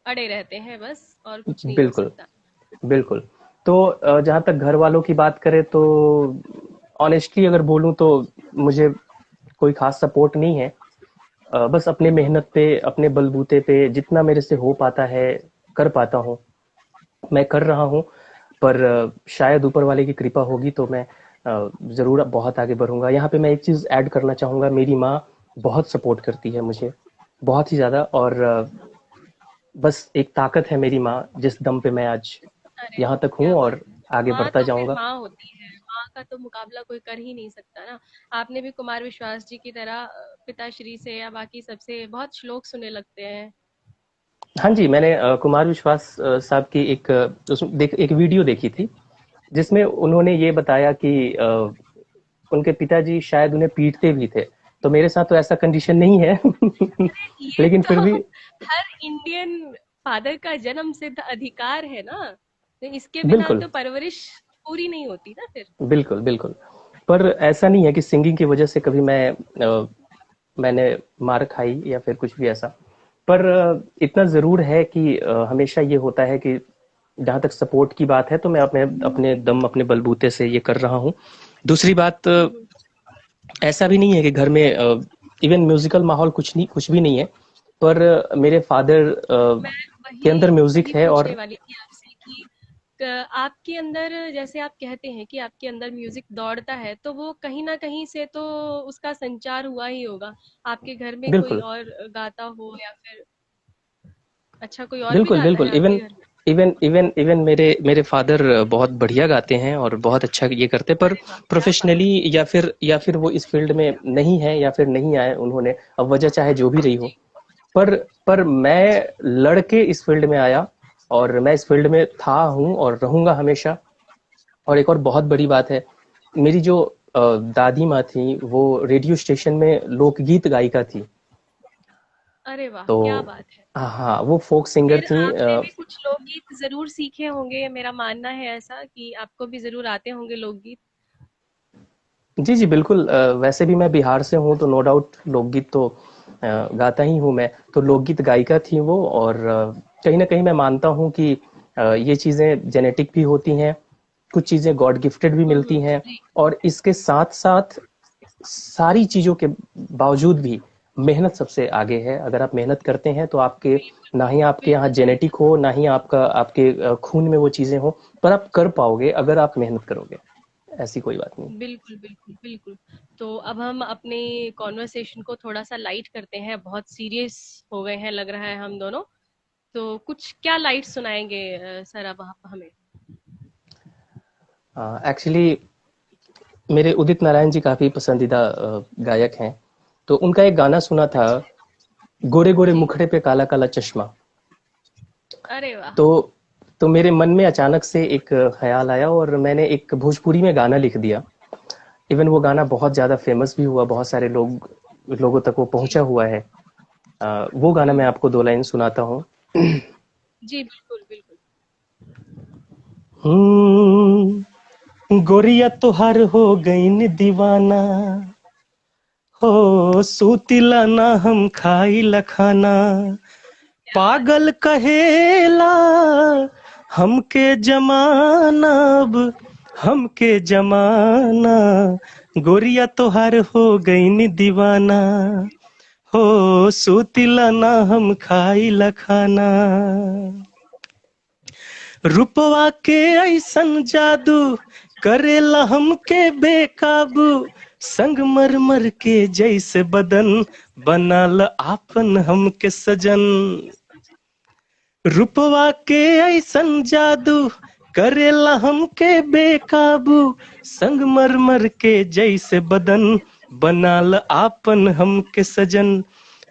अड़े रहते हैं बस, और कुछ नहीं हो बिल्कुल, सकता। बिल्कुल। तो जहाँ तक घर वालों की बात करें तो ऑनेस्टली अगर बोलूँ तो मुझे कोई खास सपोर्ट नहीं है। बस अपने मेहनत पे, अपने बलबूते पे जितना मेरे से हो पाता है कर पाता हूँ, मैं कर रहा हूँ। पर शायद ऊपर वाले की कृपा होगी तो मैं ज़रूर बहुत आगे बढ़ूँगा। यहाँ पे मैं एक चीज़ ऐड करना चाहूँगा, मेरी माँ बहुत सपोर्ट करती है मुझे, बहुत ही ज़्यादा। और बस एक ताकत है मेरी माँ, जिस दम पे मैं आज अरे यहाँ वाह, तक हूँ क्या बात और है। आगे माँ बढ़ता तो फिर जाऊँगा। माँ होती है, माँ का तो मुकाबला कोई कर ही नहीं सकता ना। आपने भी कुमार विश्वास जी की तरह पिताश्री से या बाकी सबसे बहुत श्लोक सुने लगते हैं। हाँ जी, मैंने कुमार विश्वास साहब की एक वीडियो देखी थी, जिसमें उन्होंने ये बताया कि उनके पिताजी शायद उन्हें पीटते भी थे। तो मेरे साथ तो ऐसा कंडीशन नहीं है ये लेकिन तो फिर भी हर इंडियन फादर का जन्म सिद्ध अधिकार है ना, तो इसके बिना बिल्कुल, तो परवरिश पूरी नहीं होती ना फिर। बिल्कुल, बिल्कुल। पर ऐसा नहीं है कि सिंगिंग की वजह से कभी मैंने मार खाई या फिर कुछ भी ऐसा। पर इतना ज़रूर है कि हमेशा ये होता है कि जहाँ तक सपोर्ट की बात है तो मैं अपने अपने दम, अपने बलबूते से ये कर रहा हूँ। दूसरी बात, हम्म। ऐसा भी नहीं है कि घर में इवन म्यूजिकल माहौल कुछ भी नहीं है। पर मेरे फादर मैं के वही अंदर म्यूजिक वही है। पूछने और वाली थी आपसे कि आपके अंदर, जैसे आप कहते हैं कि आपके अंदर म्यूजिक दौड़ता है, तो वो कहीं ना कहीं से तो उसका संचार हुआ ही होगा। आपके घर में कोई बिल्कुल, और गाता हो या फिर, अच्छा, कोई और भी बिल्कुल, गाता बिल्कुल। है आपके इवन घर में? इवन इवन इवन मेरे मेरे फादर बहुत बढ़िया गाते हैं और बहुत अच्छा ये करते हैं, पर अरे वाह, क्या बात प्रोफेशनली या फिर वो इस फील्ड में नहीं है या फिर नहीं आए उन्होंने, अब वजह चाहे जो भी रही है। हो। जी, पर मैं जी, लड़के इस फील्ड में आया, और मैं इस फील्ड में था, हूँ और रहूंगा हमेशा। और एक और बहुत बड़ी बात है, मेरी जो दादी माँ थी वो रेडियो स्टेशन में लोकगीत गायिका थी। अरे वाह, तो क्या बात है। हाँ, वो फोक सिंगर फिर थी। आपने भी कुछ लोकगीत जरूर सीखे होंगे, मेरा मानना है ऐसा कि आपको भी जरूर आते होंगे लोकगीत। जी, जी, बिल्कुल। वैसे भी मैं बिहार से हूँ तो नो डाउट लोकगीत तो गाता ही हूँ मैं। तो लोकगीत गायिका थी वो, और कहीं न कहीं मैं मानता हूँ कि ये चीज़ें जेनेटिक भी होती हैं, कुछ चीज़ें गॉड गिफ्टेड भी मिलती हैं, जी, और इसके साथ-साथ सारी चीज़ों के बावजूद भी मेहनत सबसे आगे है। अगर आप मेहनत करते हैं तो आपके, ना ही आपके यहाँ बिल्कुल जेनेटिक हो, ना ही आपका आपके खून में वो चीजें हो, पर आप कर पाओगे अगर आप मेहनत करोगे। ऐसी कोई बात नहीं। बिल्कुल बिल्कुल बिल्कुल। तो अब हम अपने कॉन्वर्सेशन को थोड़ा सा लाइट करते हैं, बहुत सीरियस हो गए हैं लग रहा है हम दोनों। तो कुछ क्या लाइट सुनाएंगे सर अब आप हमें? एक्चुअली मेरे उदित नारायण जी काफी पसंदीदा गायक हैं। तो उनका एक गाना सुना था, अच्छा। गोरे गोरे जी। मुखड़े पे काला काला चश्मा। अरे वाह। तो तो मेरे मन में अचानक से एक ख्याल आया और मैंने एक भोजपुरी में गाना लिख दिया। इवन वो गाना बहुत ज्यादा फेमस भी हुआ, बहुत सारे लोगों तक वो जी। पहुंचा हुआ है। वो गाना मैं हम्म। आपको 2 लाइन सुनाता हूँ। जी बिल्कुल बिल्कुल। गोरिया तोहार हो गई दीवाना, हो सूतिला ना हम खाई लखाना, क्या बात है। पागल कहेला हमके जमाना, अब हमके जमाना, गोरिया तोहार हो गई दीवाना, हो सूतिला ना हम खाई लखाना। रूपवा के ऐसन जादू करेला हमके बेकाबू, संग मर मर के जैसे बदन बनाल आपन हमके सजन। रूपवा के ऐसन जादू करेला हमके बेकाबू, संग मर मर के जैसे बदन बनाल आपन हमके सजन।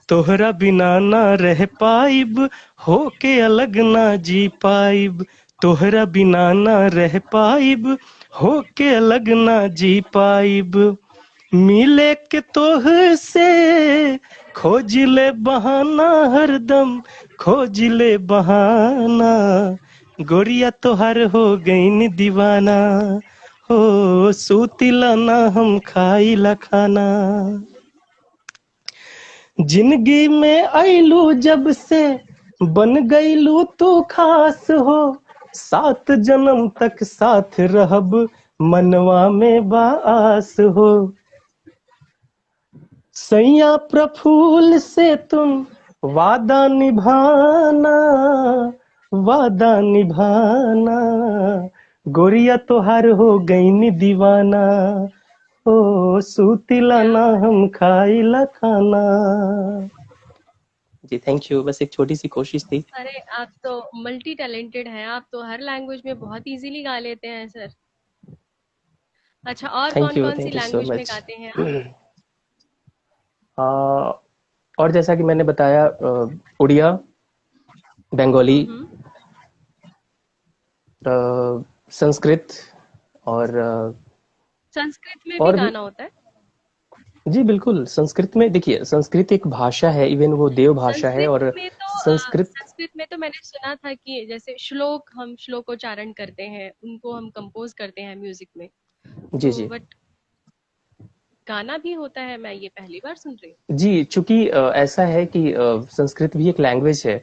तोहरा बिना ना रह पाइब, होके अलग ना जी पाइब, तोहरा बिना ना रह पाइब, होके अलग ना जी पाइब। मिले के तोह से खोज ले बहाना, हरदम खोज ले बहाना, गोरिया तोहार हो गई दीवाना, हो सूतिला ना हम खाइला खाना। जिंदगी में आइलू जब से बन गईलू तू खास हो, 7 जन्म तक साथ रहब मनवा में बास हो। सैया प्रफुल्ल से तुम वादा निभाना, वादा निभाना, गोरिया तोहार हो गई दीवाना, ओ सूतिला क्या ना बात। हम खाइला खाना। जी थैंक यू, बस एक छोटी सी कोशिश थी। अरे आप तो मल्टी टैलेंटेड हैं, आप तो हर लैंग्वेज में बहुत इजीली गा लेते हैं सर। अच्छा, और कौन कौन सी थैंक यू सो लैंग्वेज में मच। गाते हैं आप? और जैसा कि मैंने बताया, उड़िया, बंगाली, हम्म। संस्कृत, और संस्कृत में भी और भी। गाना होता है? जी बिल्कुल, संस्कृत में देखिए, संस्कृत एक भाषा है, इवन वो देव भाषा है। संस्कृत और में तो संस्कृत, संस्कृत में तो मैंने सुना था कि जैसे श्लोक, हम श्लोकोच्चारण करते हैं, उनको हम कंपोज करते हैं म्यूजिक में। जी तो जी बट गाना भी होता है, मैं ये पहली बार सुन रही जी, चूंकि ऐसा है कि संस्कृत भी एक लैंग्वेज है।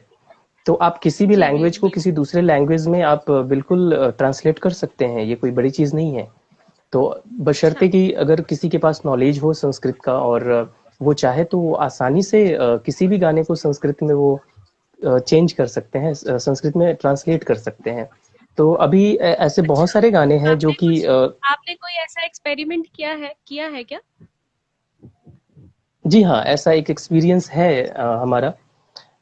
तो आप किसी हूँ। भी जी लैंग्वेज को किसी दूसरे लैंग्वेज में आप बिल्कुल ट्रांसलेट कर सकते हैं, ये कोई बड़ी चीज नहीं है। तो अच्छा। बशर्ते कि अगर किसी के पास नॉलेज हो संस्कृत का, और वो चाहे तो वो आसानी से किसी भी गाने को संस्कृत में वो चेंज कर सकते हैं, संस्कृत में ट्रांसलेट कर सकते हैं। तो अभी ऐसे बहुत अच्छा, सारे गाने हैं जो आपने कि कुछ आपने कोई ऐसा एक्सपेरिमेंट किया है क्या? जी हाँ, ऐसा एक एक्सपीरियंस है हमारा,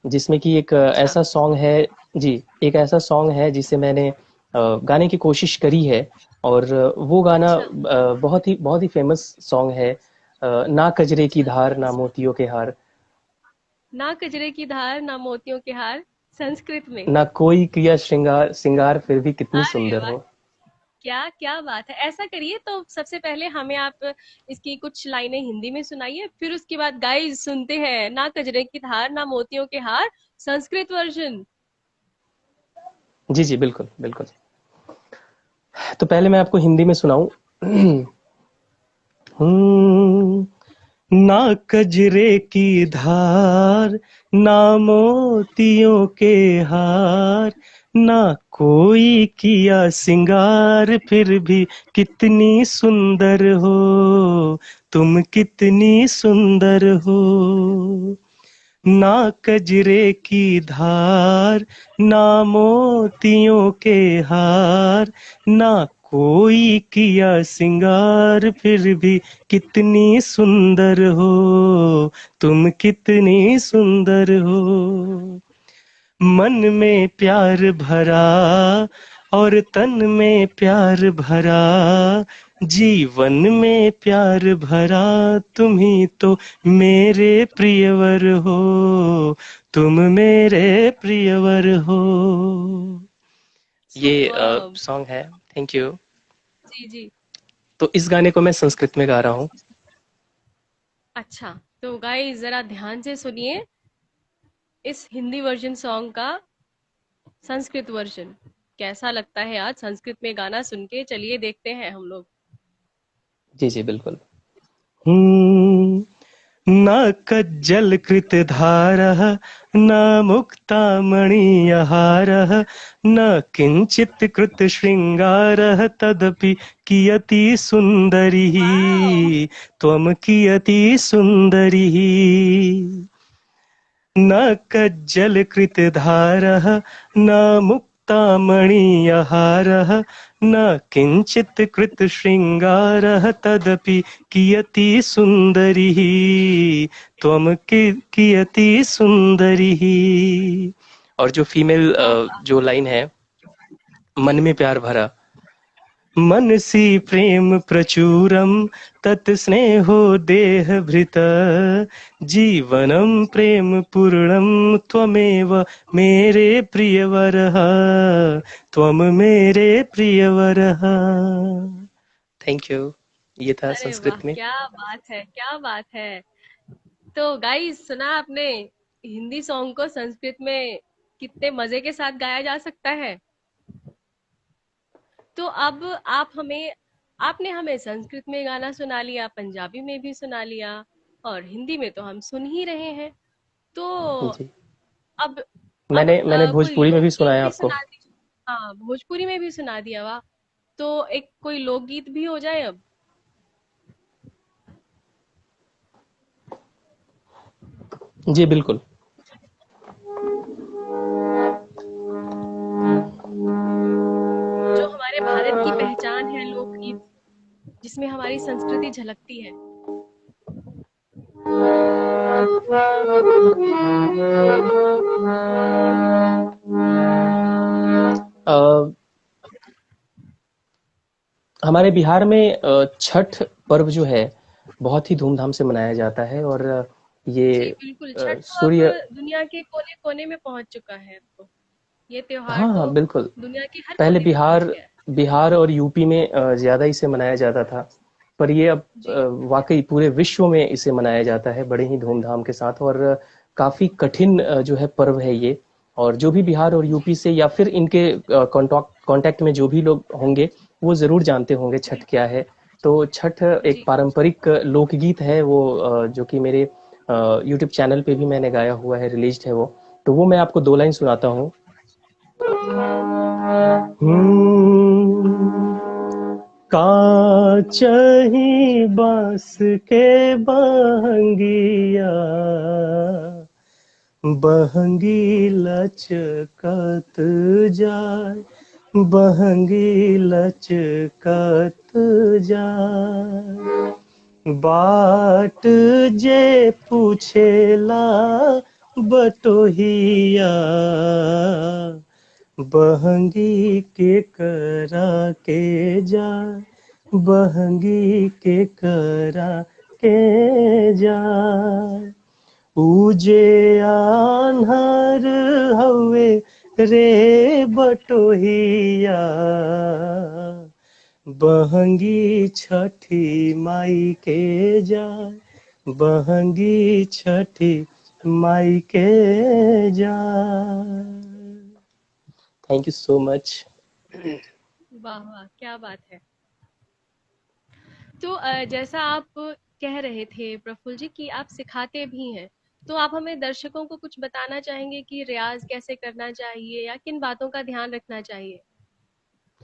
जिसमें कि एक अच्छा। ऐसा सॉन्ग है। जी, एक ऐसा सॉन्ग है जिसे मैंने गाने की कोशिश करी है। और वो गाना अच्छा। बहुत ही फेमस सॉन्ग है। ना कजरे की अच्छा, धार ना मोतियों के हार, ना कजरे की धार ना मोतियों के हार, संस्कृत में। ना कोई किया श्रृंगार सिंगार, फिर भी कितनी अरे सुंदर वाह। हो। क्या क्या बात है! ऐसा करिए तो सबसे पहले हमें आप इसकी कुछ लाइनें हिंदी में सुनाइए, फिर उसके बाद गाइस सुनते हैं ना कजरे की धार ना मोतियों के हार, संस्कृत वर्जन। जी जी बिल्कुल बिल्कुल। तो पहले मैं आपको हिंदी में सुनाऊं। हम्म, ना कजरे की धार ना मोतियों के हार, ना कोई किया सिंगार, फिर भी कितनी सुंदर हो, तुम कितनी सुंदर हो, ना कजरे की धार, ना मोतियों के हार, ना कोई किया सिंगार, फिर भी कितनी सुंदर हो, तुम कितनी सुंदर हो। मन में प्यार भरा और तन में प्यार भरा, जीवन में प्यार भरा, तुम ही तो मेरे प्रियवर हो, तुम मेरे प्रियवर हो। ये सुपर्ब। सॉन्ग है। Thank you. जी जी। तो इस गाने को मैं संस्कृत में गा रहा हूँ। अच्छा, तो गाइस जरा ध्यान से सुनिए इस हिंदी वर्जन सॉन्ग का संस्कृत वर्जन। कैसा लगता है आज संस्कृत में गाना सुन के? चलिए देखते हैं हम लोग। जी जी बिल्कुल। हम्म। न कज्जलकृतधारः न मुक्तामणिहारः, न किञ्चित् कृतशृङ्गारः, तदपि कियती सुन्दरी वाओ। त्वं कियती सुन्दरी। न कज्जलकृतधारः न मुक्तामणिहारः, न किञ्चित् कृतशृङ्गारः, तदपि कियती सुन्दरी त्वं कियती सुन्दरी। और जो फीमेल वाह वाह। जो लाइन है, मन जी। में प्यार भरा, मनसि प्रेम प्रचुरं तत् स्नेहो देहभृत, जीवनं प्रेम पूर्णं त्वमेव मेरे प्रियवरः, त्वं मेरे प्रियवरः। Thank you. ये था अरे वाह, संस्कृत में। क्या बात है, क्या बात है। तो गाइस, सुना आपने हिंदी सॉन्ग को संस्कृत में कितने मजे के साथ गाया जा सकता है। तो अब आप हमें आपने हमें संस्कृत में गाना सुना लिया, पंजाबी में भी सुना लिया, और हिंदी में तो हम सुन ही रहे हैं। तो जी। अब अब मैंने मैंने कोई भोजपुरी में भी लोकगीत सुनाया भी आपको। सुना दीजिए। हाँ, भोजपुरी में भी सुना दिया, वाह। तो एक कोई लोकगीत भी हो जाए अब। जी बिल्कुल। जो हमारे भारत की पहचान है, लोकगीत, जिसमें हमारी संस्कृति झलकती है। अ, हमारे बिहार में छठ पर्व जो है बहुत ही धूमधाम से मनाया जाता है। और ये जी बिल्कुल, छठ तो अब सूर्य। दुनिया के कोने कोने में पहुंच चुका है अब तो। ये त्योहार हाँ हाँ तो बिल्कुल। दुनिया के हर पहले कोने में पहुंच बिहार गया है। बिहार और यूपी में ज़्यादा इसे मनाया जाता था, पर ये अब जी। वाक़ई पूरे विश्व में इसे मनाया जाता है बड़े ही धूमधाम के साथ। और काफ़ी कठिन जो है पर्व है ये। और जो भी बिहार और यूपी जी से या फिर इनके कॉन्टैक्ट में जो भी लोग होंगे, वो ज़रूर जानते होंगे छठ जी क्या है। तो छठ एक जी। पारंपरिक लोकगीत है वो, जो कि मेरे यूट्यूब चैनल पे भी मैंने गाया हुआ है, रिलीज़्ड है वो। तो वो मैं आपको 2 लाइन सुनाता हूँ। काचही बाँस के बहंगिया, बहंगी लचकत जाय, बहंगी लचकत जाय। बाट जे पूछेला बटोहिया, बहंगी के करा के जाय, बहंगी के करा के जाय। पूजे आन्हर हवे रे बटोहिया, बहंगी छठी माई के जाय, बहंगी छठी माई के जाय। Thank you so much. वाह वाह, क्या बात है। तो जैसा आप कह रहे थे प्रफुल्ल जी कि आप सिखाते भी हैं, तो आप हमें दर्शकों को कुछ बताना चाहेंगे कि रियाज कैसे करना चाहिए या किन बातों का ध्यान रखना चाहिए?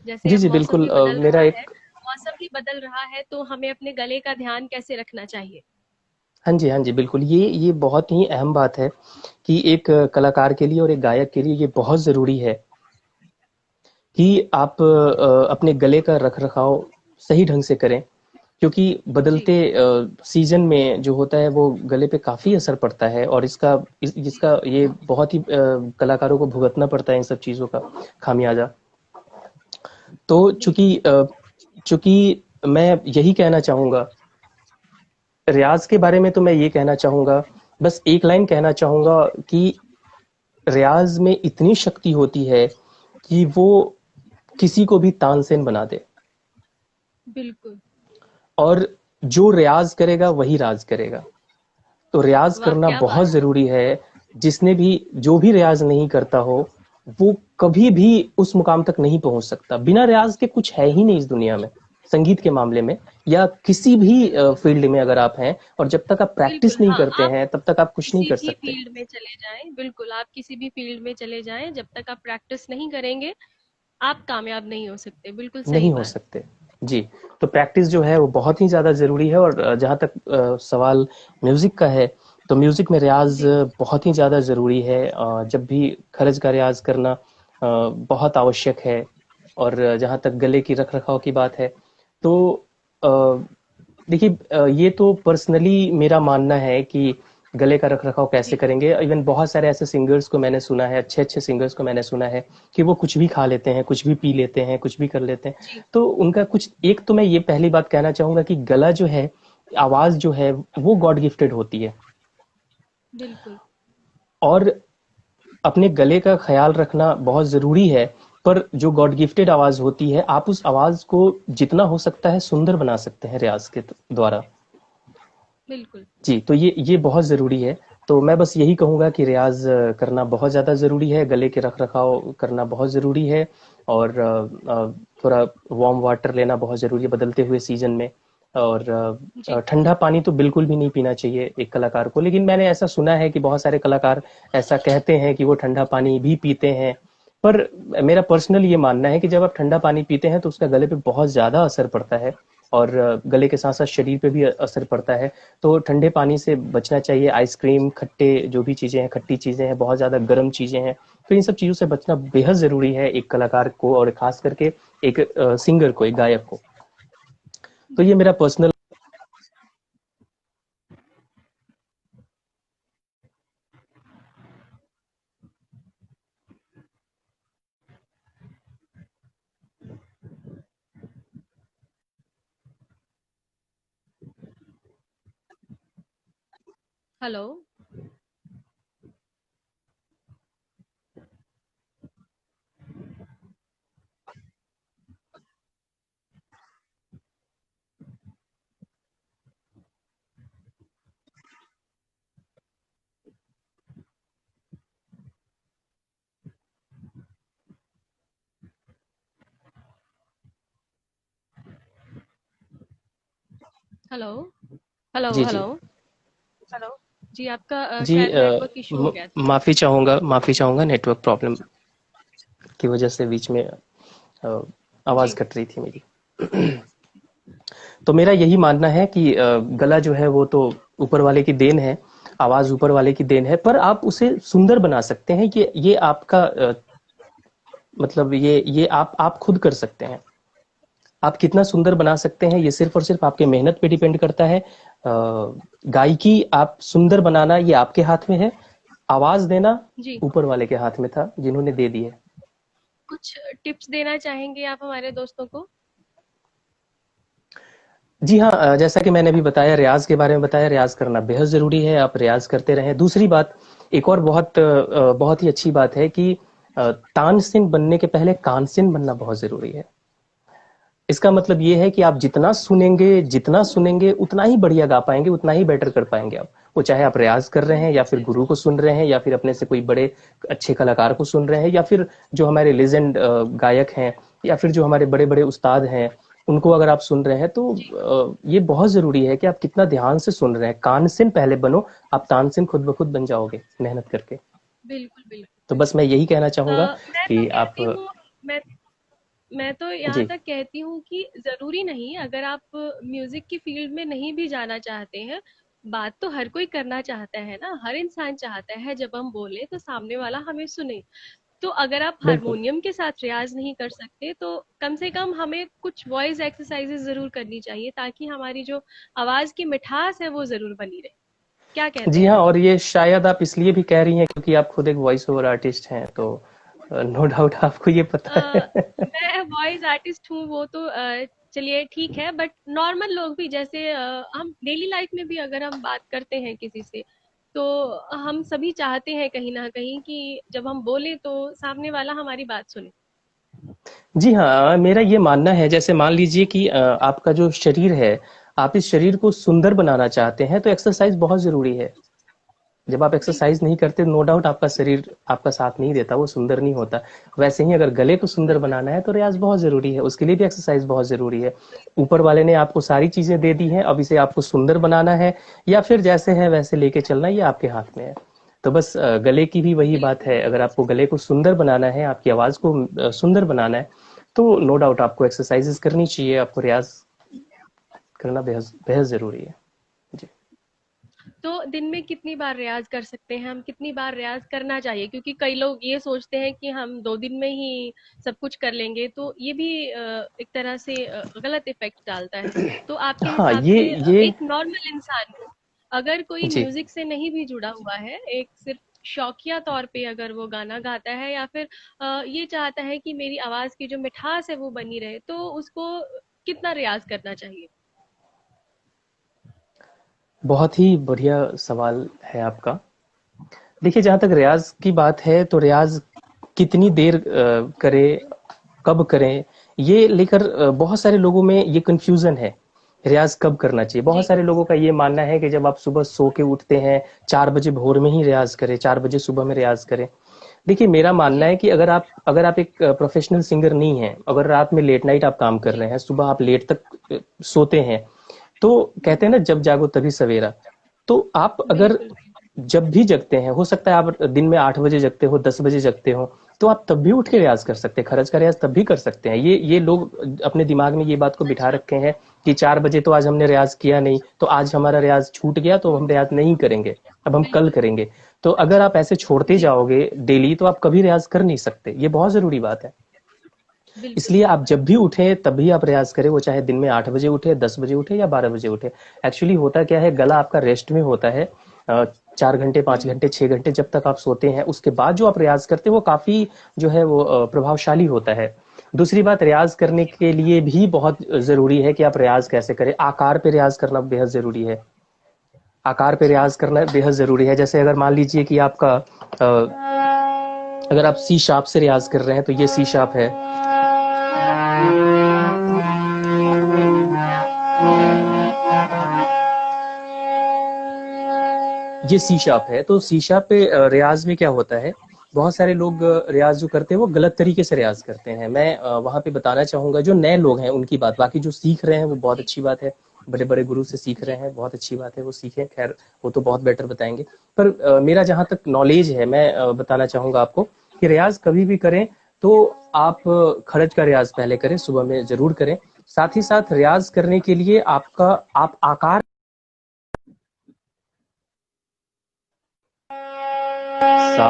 जैसे जी अब जी मौसम बिल्कुल। भी बदल मेरा रहा एक है। मौसम ही बदल रहा है, तो हमें अपने गले का ध्यान कैसे रखना चाहिए? हाँ जी, बिल्कुल। ये बहुत ही अहम बात है कि एक कलाकार के लिए और एक गायक के लिए ये बहुत ज़रूरी है कि आप अपने गले का रख-रखाव सही ढंग से करें, क्योंकि जी, बदलते सीज़न में जो होता है वो गले पे काफ़ी असर पड़ता है और जी, इसका ये बहुत ही कलाकारों को भुगतना पड़ता है इन सब चीज़ों का खामियाज़ा। तो बिल्कुल। चूँकि मैं यही कहना चाहूँगा, रियाज़ के बारे में तो मैं ये कहना चाहूँगा, बस एक लाइन कहना चाहूँगा कि रियाज़ में इतनी शक्ति होती है कि वो किसी को भी तानसेन बना दे। बिल्कुल। और जो रियाज़ करेगा वही राज करेगा। तो रियाज़ वाह, करना क्या बहुत बात है! ज़रूरी है। जिसने भी जो भी रियाज़ नहीं करता हो, वो कभी भी उस मुकाम तक नहीं पहुँच सकता। बिना रियाज़ के कुछ है ही नहीं इस दुनिया में, संगीत के मामले में या किसी भी फ़ील्ड में अगर आप हैं और जब तक आप बिल्कुल, प्रैक्टिस नहीं हाँ, करते आप हैं, तब तक आप कुछ नहीं किसी कर भी सकते। फ़ील्ड में चले जाएँ, बिल्कुल, आप किसी भी फ़ील्ड में चले जाएँ, जब तक आप प्रैक्टिस नहीं करेंगे, आप कामयाब नहीं हो सकते। बिल्कुल सही नहीं हो बात। सकते। जी, तो प्रैक्टिस जो है वो बहुत ही ज़्यादा ज़रूरी है और जहाँ तक सवाल म्यूज़िक का है, तो म्यूज़िक में रियाज़ जी, बहुत ही ज़्यादा ज़रूरी है। जब भी खरज का रियाज़ करना बहुत आवश्यक है और जहाँ तक गले की रख-रखाव की बात है, तो अ, देखिए ये तो पर्सनली मेरा मानना है कि गले का रख-रखाव कैसे जी, करेंगे। इवन बहुत सारे ऐसे सिंगर्स को मैंने सुना है, अच्छे-अच्छे सिंगर्स को मैंने सुना है कि वो कुछ भी खा लेते हैं, कुछ भी पी लेते हैं, कुछ भी कर लेते हैं। जी, तो उनका कुछ एक तो मैं ये पहली बात कहना चाहूँगा कि गला जो है, आवाज़ जो है, वो गॉड गिफ्टेड होती है बिल्कुल, और अपने गले का ख़्याल रखना बहुत ज़रूरी है। पर जो गॉड गिफ्टेड आवाज़ होती है, आप उस आवाज़ को जितना हो सकता है सुंदर बना सकते हैं रियाज़ के द्वारा। बिल्कुल। जी, तो ये बहुत ज़रूरी है। तो मैं बस यही कहूँगा कि रियाज़ करना बहुत ज़्यादा ज़रूरी है, गले के रख-रखाव करना बहुत ज़रूरी है और थोड़ा वार्म वाटर लेना बहुत ज़रूरी है बदलते हुए सीज़न में और जी, ठंडा पानी तो बिल्कुल भी नहीं पीना चाहिए एक कलाकार को। लेकिन मैंने ऐसा सुना है कि बहुत सारे कलाकार ऐसा कहते हैं कि वो ठंडा पानी भी पीते हैं। पर मेरा पर्सनल ये मानना है कि जब आप ठंडा पानी पीते हैं तो उसका गले पे बहुत ज़्यादा असर पड़ता है और गले के साथ-साथ शरीर पे भी असर पड़ता है। तो ठंडे पानी से बचना चाहिए। आइसक्रीम, खट्टे जो भी चीज़ें हैं, खट्टी चीज़ें हैं, बहुत ज़्यादा गर्म चीज़ें हैं, तो इन सब चीज़ों से बचना बेहद ज़रूरी है एक कलाकार को और ख़ास करके एक सिंगर को, एक गायक को। तो ये मेरा पर्सनल हेलो, हेलो, हेलो, जी, हेलो, जी। हेलो। जी, आपका जी शायद नेटवर्क इश्यू हो गया था। माफ़ी चाहूँगा नेटवर्क प्रॉब्लम की वजह से बीच में आवाज़ जी, कट रही थी मेरी। तो मेरा यही मानना है कि गला जो है वो तो ऊपर वाले की देन है, आवाज़ ऊपर वाले की देन है, पर आप उसे सुंदर बना सकते हैं। ये आपका मतलब ये आप खुद कर सकते हैं। आप कितना सुंदर बना सकते हैं ये सिर्फ और सिर्फ आपके मेहनत पे डिपेंड करता है। गायकी आप सुंदर बनाना ये आपके हाथ में है। आवाज़ देना जी। ऊपर वाले के हाथ में था जिन्होंने दे दी है। कुछ टिप्स देना चाहेंगे आप हमारे दोस्तों को? जी हाँ, जैसा कि मैंने अभी बताया रियाज़ के बारे में बताया, रियाज़ करना बेहद ज़रूरी है, आप रियाज़ करते रहें। दूसरी बात, एक और बहुत ही अच्छी बात है कि तानसेन बनने के पहले कानसेन बनना बहुत ज़रूरी है। इसका मतलब ये है कि आप जितना सुनेंगे उतना ही बढ़िया गा पाएँगे, उतना ही बेटर कर पाएँगे आप। वो चाहे आप रियाज़ कर रहे हैं या बिल्कुल फिर सही। गुरु को सुन रहे हैं या फिर अपने से कोई बड़े अच्छे कलाकार को सुन रहे हैं या फिर जो हमारे लेजेंड गायक हैं या फिर जो हमारे बड़े-बड़े उस्ताद हैं, उनको अगर आप सुन रहे हैं तो जी, ये बहुत ज़रूरी है कि आप कितना ध्यान से सुन रहे हैं। कानसेन पहले बनो, आप तानसेन खुद ब खुद बन जाओगे मेहनत करके। बिल्कुल, बिल्कुल, तो बस बिल्कुल। मैं यही कहना चाहूँगा मैं तो कि आप कहती हूँ मैं मैं तो यहाँ जी। तक कहती हूँ कि जरूरी नहीं, अगर आप म्यूजिक की फील्ड में नहीं भी जाना चाहते हैं, बात तो हर कोई करना चाहता है ना, हर इंसान चाहता है जब हम बोले तो सामने वाला हमें सुने। तो अगर आप बिल्कुल। हारमोनियम के साथ रियाज नहीं कर सकते तो कम से कम हमें कुछ वॉइस एक्सरसाइजेस जरूर करनी चाहिए, ताकि हमारी जो आवाज की मिठास है वो जरूर बनी रहे। क्या कहते जी हैं हाँ, आप? और ये शायद आप इसलिए भी कह रही हैं क्योंकि आप खुद एक वॉइस ओवर आर्टिस्ट हैं, तो नो डाउट आपको ये पता है। मैं वॉइस आर्टिस्ट हूँ वो तो चलिए ठीक है, बट नॉर्मल लोग भी जैसे हम डेली लाइफ में भी अगर हम बात करते हैं किसी से, तो हम सभी चाहते हैं कहीं ना कहीं कि जब हम बोले तो सामने वाला हमारी बात सुने। जी हाँ, मेरा ये मानना है, जैसे मान लीजिए कि आपका जो शरीर है, आप इस शरीर को सुंदर बनाना चाहते हैं तो एक्सरसाइज बहुत ज़रूरी है। जब आप बिल्कुल एक्सरसाइज नहीं करते, नो डाउट आपका शरीर आपका साथ नहीं देता, वो सुंदर नहीं होता। वैसे ही अगर गले को सुंदर बिल्कुल। बनाना है तो रियाज़ बहुत ज़रूरी है, उसके लिए भी एक्सरसाइज बहुत ज़रूरी है। ऊपर वाले ने आपको सारी चीज़ें दे दी हैं, अब इसे आपको सुंदर बनाना है या फिर जैसे है वैसे लेके चलना, ये आपके हाथ में है। तो बस गले की भी वही बात बिल्कुल है, अगर आपको गले को सुंदर बनाना है, आपकी आवाज़ को सुंदर बनाना है, तो नो डाउट आपको एक्सरसाइजेस करनी चाहिए, आपको रियाज़ करना बेहद बेहद ज़रूरी है। जी। तो दिन में कितनी बार रियाज कर सकते हैं हम, कितनी बार रियाज करना चाहिए? क्योंकि कई लोग ये सोचते हैं कि हम 2 दिन में ही सब कुछ कर लेंगे, तो ये भी एक तरह से गलत इफेक्ट डालता है। तो आपके हाँ, हिसाब से ये एक नॉर्मल इंसान को, अगर कोई जी। म्यूजिक से नहीं भी जुड़ा हुआ है, एक सिर्फ शौकिया तौर पे अगर वो गाना गाता है, या फिर ये चाहता है कि मेरी आवाज की जो मिठास है वो बनी रहे, तो उसको कितना रियाज करना चाहिए? बहुत ही बढ़िया सवाल है आपका। देखिए, जहाँ तक रियाज़ की बात है, तो रियाज़ कितनी देर करें, कब करें, ये लेकर बहुत सारे लोगों में ये कन्फ्यूज़न है, रियाज़ कब करना चाहिए। बहुत जी। सारे लोगों का ये मानना है कि जब आप सुबह सो के उठते हैं, 4 बजे भोर में ही रियाज़ करें, 4 बजे सुबह में रियाज़ करें। देखिए, मेरा मानना जी। है कि अगर आप एक प्रोफ़ेशनल सिंगर नहीं हैं, अगर रात में लेट नाइट आप काम कर जी। रहे हैं, सुबह आप लेट तक सोते हैं, तो कहते हैं ना, जब जागो तभी सवेरा। तो आप अगर बिल्कुल। जब भी जगते हैं, हो सकता है आप दिन में 8 बजे जगते हो, 10 बजे जगते हो, तो आप तब भी उठ के रियाज़ कर सकते हैं, खरज का रियाज़ तब भी कर सकते हैं। ये लोग अपने दिमाग में ये बात को बिठा अच्छा। रखे हैं कि 4 बजे तो आज हमने रियाज़ किया नहीं, तो आज हमारा रियाज़ छूट गया, तो हम रियाज़ नहीं करेंगे, अब हम कल बिल्कुल। करेंगे। तो अगर आप ऐसे छोड़ते जी। जाओगे डेली, तो आप कभी रियाज़ कर नहीं सकते। ये बहुत ज़रूरी बात है। बिल्कुल। इसलिए आप जब भी उठें, तब भी आप रियाज़ करें, वो चाहे दिन में 8 बजे उठे, 10 बजे उठे या 12 बजे उठे। एक्चुअली होता क्या है, गला आपका रेस्ट में होता है। 4 घंटे, 5 हम्म। घंटे, 6 घंटे जब तक आप सोते हैं, उसके बाद जो आप रियाज़ करते हैं, वो काफ़ी जो है वो प्रभावशाली होता है। दूसरी बात, रियाज़ करने के लिए भी बहुत ज़रूरी है कि आप रियाज़ कैसे करें। आकार पे रियाज़ करना बेहद ज़रूरी है। आकार पे अच्छा। रियाज़ करना बेहद ज़रूरी है। जैसे अगर मान लीजिए कि आपका अगर आप सी शार्प से रियाज़ कर रहे हैं, तो ये सी शार्प है। ये सी शार्प है, तो सी शार्प पे रियाज में क्या होता है, बहुत सारे लोग रियाज जो करते हैं वो गलत तरीके से रियाज करते हैं। मैं वहां पे बताना चाहूंगा, जो नए लोग हैं उनकी बात, बाकी जो सीख रहे हैं वो बहुत जी। अच्छी बात है, बड़े बड़े गुरु से सीख रहे जी। हैं, बहुत अच्छी बात है, वो सीखें, खैर वो तो बहुत बेटर बताएंगे। पर मेरा जहां तक नॉलेज है, मैं बताना चाहूंगा आपको कि रियाज कभी भी करें तो आप खरज का रियाज पहले करें, सुबह में जरूर करें। साथ ही साथ रियाज करने के लिए आप आकार, सा,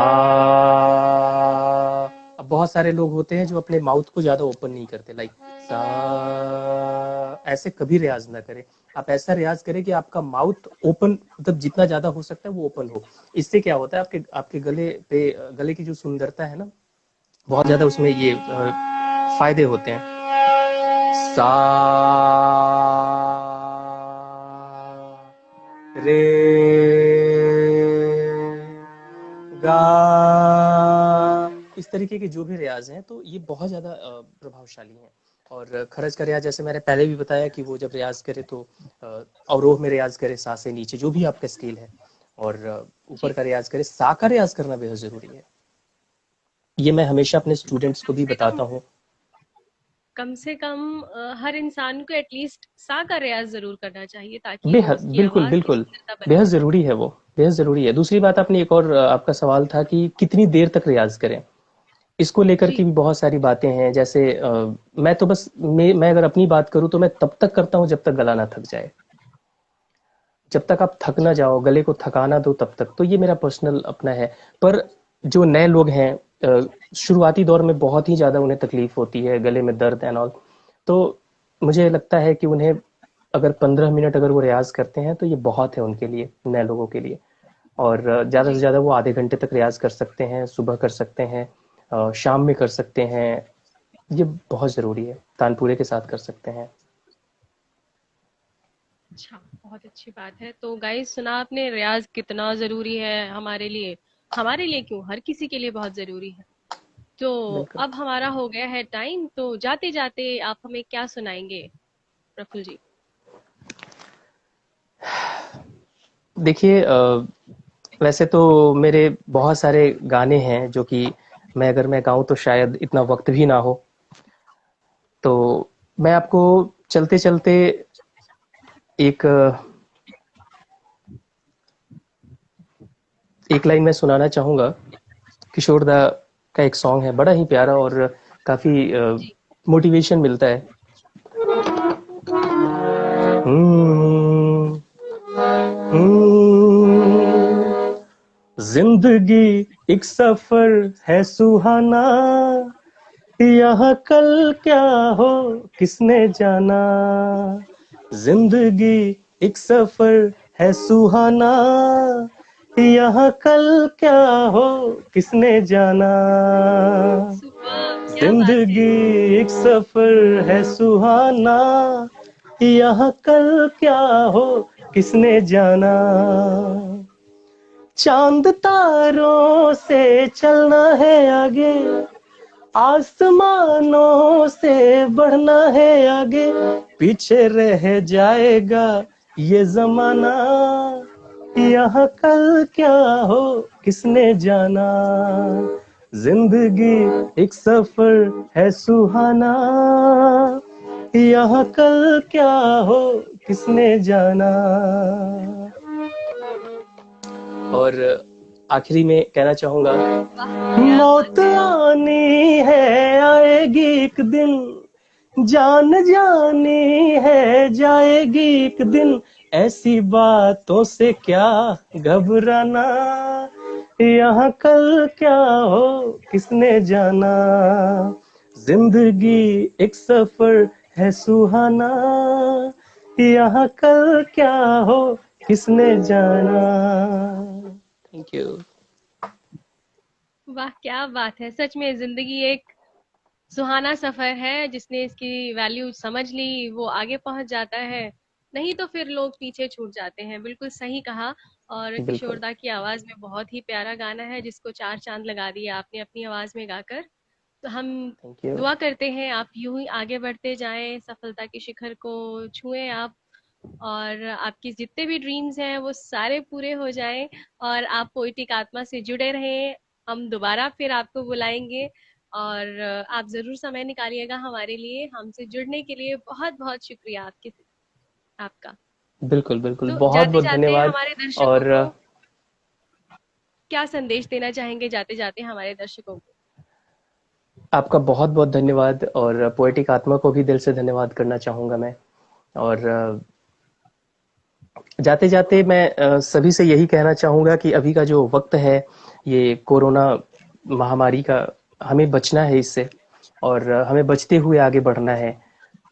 अब बहुत सारे लोग होते हैं जो अपने माउथ को ज्यादा ओपन नहीं करते, लाइक सा, ऐसे कभी रियाज ना करें। आप ऐसा रियाज करें कि आपका माउथ ओपन, मतलब जितना ज्यादा हो सकता है वो ओपन हो। इससे क्या होता है, आपके आपके गले पे, गले की जो सुंदरता है ना, बहुत ज्यादा उसमें ये फायदे होते हैं। सा, रे, गा, इस तरीके के जो भी रियाज हैं, तो ये बहुत ज़्यादा प्रभावशाली हैं। और खरज का रियाज, जैसे मैंने पहले भी बताया कि वो जब रियाज करे तो अवरोह में रियाज करे, सा से नीचे जो भी आपका स्केल है, और ऊपर जी। का रियाज करे, सा का रियाज करना बेहद ज़रूरी है। ये मैं हमेशा अपने स्टूडेंट्स को कम भी से कम, बताता हूँ। हर इंसान को एटलीस्ट सा का रियाज जरूर करना चाहिए, ताकि वो बेहद, उसकी बिल्कुल आवाज की बिल्कुल, सुंदरता बेहद बनी रहे। ज़रूरी है वो, बेहद ज़रूरी है। दूसरी बात, आपने एक और आपका सवाल था कि कितनी देर तक रियाज करें। इसको लेकर जी। के भी बहुत सारी बातें हैं, जैसे मैं तो बस मैं अगर अपनी बात करूँ तो मैं तब तक करता हूँ जब तक गला ना थक जाए। जब तक आप थक ना जाओ, गले को थका ना दो तब तक, तो ये मेरा पर्सनल अपना है। पर जो नए लोग हैं, शुरुआती दौर में बहुत ही ज़्यादा उन्हें तकलीफ होती है, गले में दर्द एंड ऑल। तो मुझे लगता है कि उन्हें अगर 15 मिनट अगर वो रियाज करते हैं तो ये बहुत है उनके लिए, नए लोगों के लिए। और ज़्यादा से जी। ज़्यादा वो आधे घंटे तक रियाज कर सकते हैं, सुबह कर सकते हैं, शाम में कर सकते हैं। ये बहुत ज़रूरी है, तानपुरे के साथ कर सकते हैं। अच्छा, बहुत अच्छी बात है। तो गाइस, सुना आपने रियाज कितना ज़रूरी है हमारे लिए क्यों, हर किसी के लिए बहुत ज़रूरी है। तो बिल्कुल। अब हमारा हो गया है टाइम, तो जाते-जाते आप हमें क्या सुनाएँगे प्रफुल्ल जी? देखिए, वैसे तो मेरे बहुत सारे गाने हैं जो कि मैं गाऊं तो शायद इतना वक्त भी ना हो। तो मैं आपको चलते चलते एक एक लाइन में सुनाना चाहूंगा। किशोर दा का एक सॉन्ग है, बड़ा ही प्यारा और काफी जी। मोटिवेशन मिलता है। हम्म, हम्म, जिंदगी एक सफर है सुहाना, यहाँ कल क्या हो किसने जाना। जिंदगी एक सफर है सुहाना, यहाँ कल क्या हो किसने जाना। सुपर्ब! क्या बात है! जिंदगी एक सफर है सुहाना, यहाँ कल क्या हो किसने जाना। चांद तारों से चलना है आगे, आसमानों से बढ़ना है आगे, पीछे रह जाएगा ये जमाना, यहाँ कल क्या हो किसने जाना। जिंदगी एक सफर है सुहाना, यहाँ कल क्या हो किसने जाना। और आखिरी में कहना चाहूंगा, वाह! क्या मौत बात है! आनी है आएगी एक दिन, जान जानी है जाएगी एक दिन, ऐसी बातों से क्या घबराना, यहाँ कल क्या हो किसने जाना। जिंदगी एक सफर है सुहाना, यहाँ कल क्या हो किसने जाना। Thank you. वाह! क्या बात है! सच में ज़िंदगी एक सुहाना सफ़र है, जिसने इसकी वैल्यू समझ ली, वो आगे पहुँच जाता है, नहीं तो फिर लोग पीछे छूट जाते हैं। बिल्कुल सही कहा। और बिल्कुल। किशोरदा की आवाज़ में बहुत ही प्यारा गाना है, जिसको 4 चाँद लगा दिए आपने अपनी आवाज़ में गाकर। तो हम थैंक यू। दुआ करते हैं आप यूं ही आगे बढ़ते जाएं, सफलता के शिखर को छुएं आप, और आपके जितने भी ड्रीम्स हैं वो सारे पूरे हो जाएं, और आप पोएटिक आत्मा से जुड़े रहें। हम दोबारा फिर आपको बुलाएंगे, और आप जरूर समय निकालिएगा हमारे लिए, हमसे जुड़ने के लिए बहुत बहुत शुक्रिया आपका। बिल्कुल, बिल्कुल। तो बहुत जाते बहुत जाते धन्यवाद। हमारे दर्शकों और को क्या संदेश देना चाहेंगे, जाते जाते हमारे दर्शकों को? आपका बहुत बहुत धन्यवाद, और पोएटिक आत्मा को भी दिल से धन्यवाद करना चाहूंगा मैं। और जाते जाते मैं सभी से यही कहना चाहूंगा कि अभी का जो वक्त है, ये कोरोना महामारी का, हमें बचना है इससे, और हमें बचते हुए आगे बढ़ना है।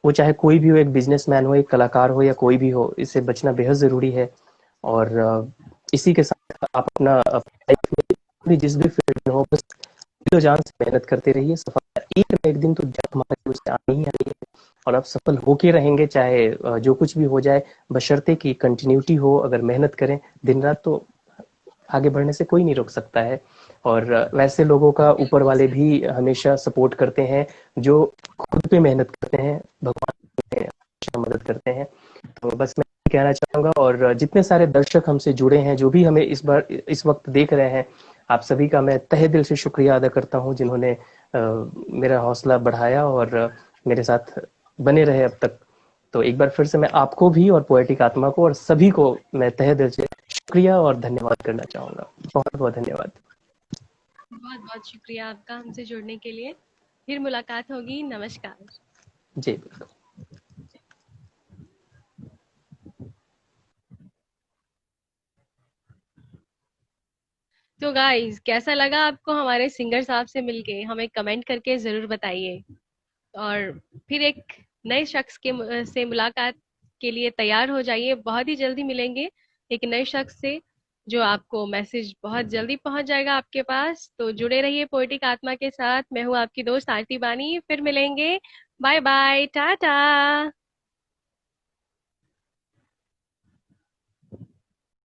वो चाहे कोई भी हो, एक बिजनेसमैन हो, एक कलाकार हो, या कोई भी हो, इससे बचना बेहद ज़रूरी है। और इसी के साथ आप अपना लाइफ में अपनी जिस भी फील्ड में हो, बस दिलो जान से मेहनत करते रहिए। सफलता एक न एक दिन तो जब हमारे उससे आनी ही आनी है, और आप सफल होके रहेंगे, चाहे जो कुछ भी हो जाए, बशर्ते कि कंटिन्यूटी हो। अगर मेहनत करें दिन रात तो आगे बढ़ने से कोई नहीं रोक सकता है। और वैसे लोगों का ऊपर बिल्कुल वाले सही। भी हमेशा सपोर्ट करते हैं, जो खुद पे मेहनत करते हैं, भगवान हमेशा मदद करते हैं। तो बस मैं यही कहना चाहूंगा। और जितने सारे दर्शक हमसे जुड़े हैं, जो भी हमें इस वक्त देख रहे हैं, आप सभी का मैं तहे दिल से शुक्रिया अदा करता हूं, जिन्होंने मेरा हौसला बढ़ाया और मेरे साथ बने रहे अब तक। तो एक बार फिर से मैं आपको भी, और पोएटिक आत्मा को, और सभी को मैं तहे दिल से शुक्रिया और धन्यवाद करना चाहूंगा। बहुत बहुत धन्यवाद। बहुत बहुत शुक्रिया आपका हमसे जुड़ने के लिए। फिर मुलाकात होगी। नमस्कार। जी बिल्कुल। तो गाइस, कैसा लगा आपको हमारे सिंगर साहब से मिलके? हमें कमेंट करके जरूर बताइए। और फिर एक नए शख्स से मुलाकात के लिए तैयार हो जाइए। बहुत ही जल्दी मिलेंगे एक नए शख्स से, जो आपको मैसेज बहुत जल्दी पहुंच जाएगा आपके पास। तो जुड़े रहिए पोएटिक आत्मा के साथ। मैं हूँ आपकी दोस्त आरती बानी। फिर मिलेंगे। Bye bye, Tata.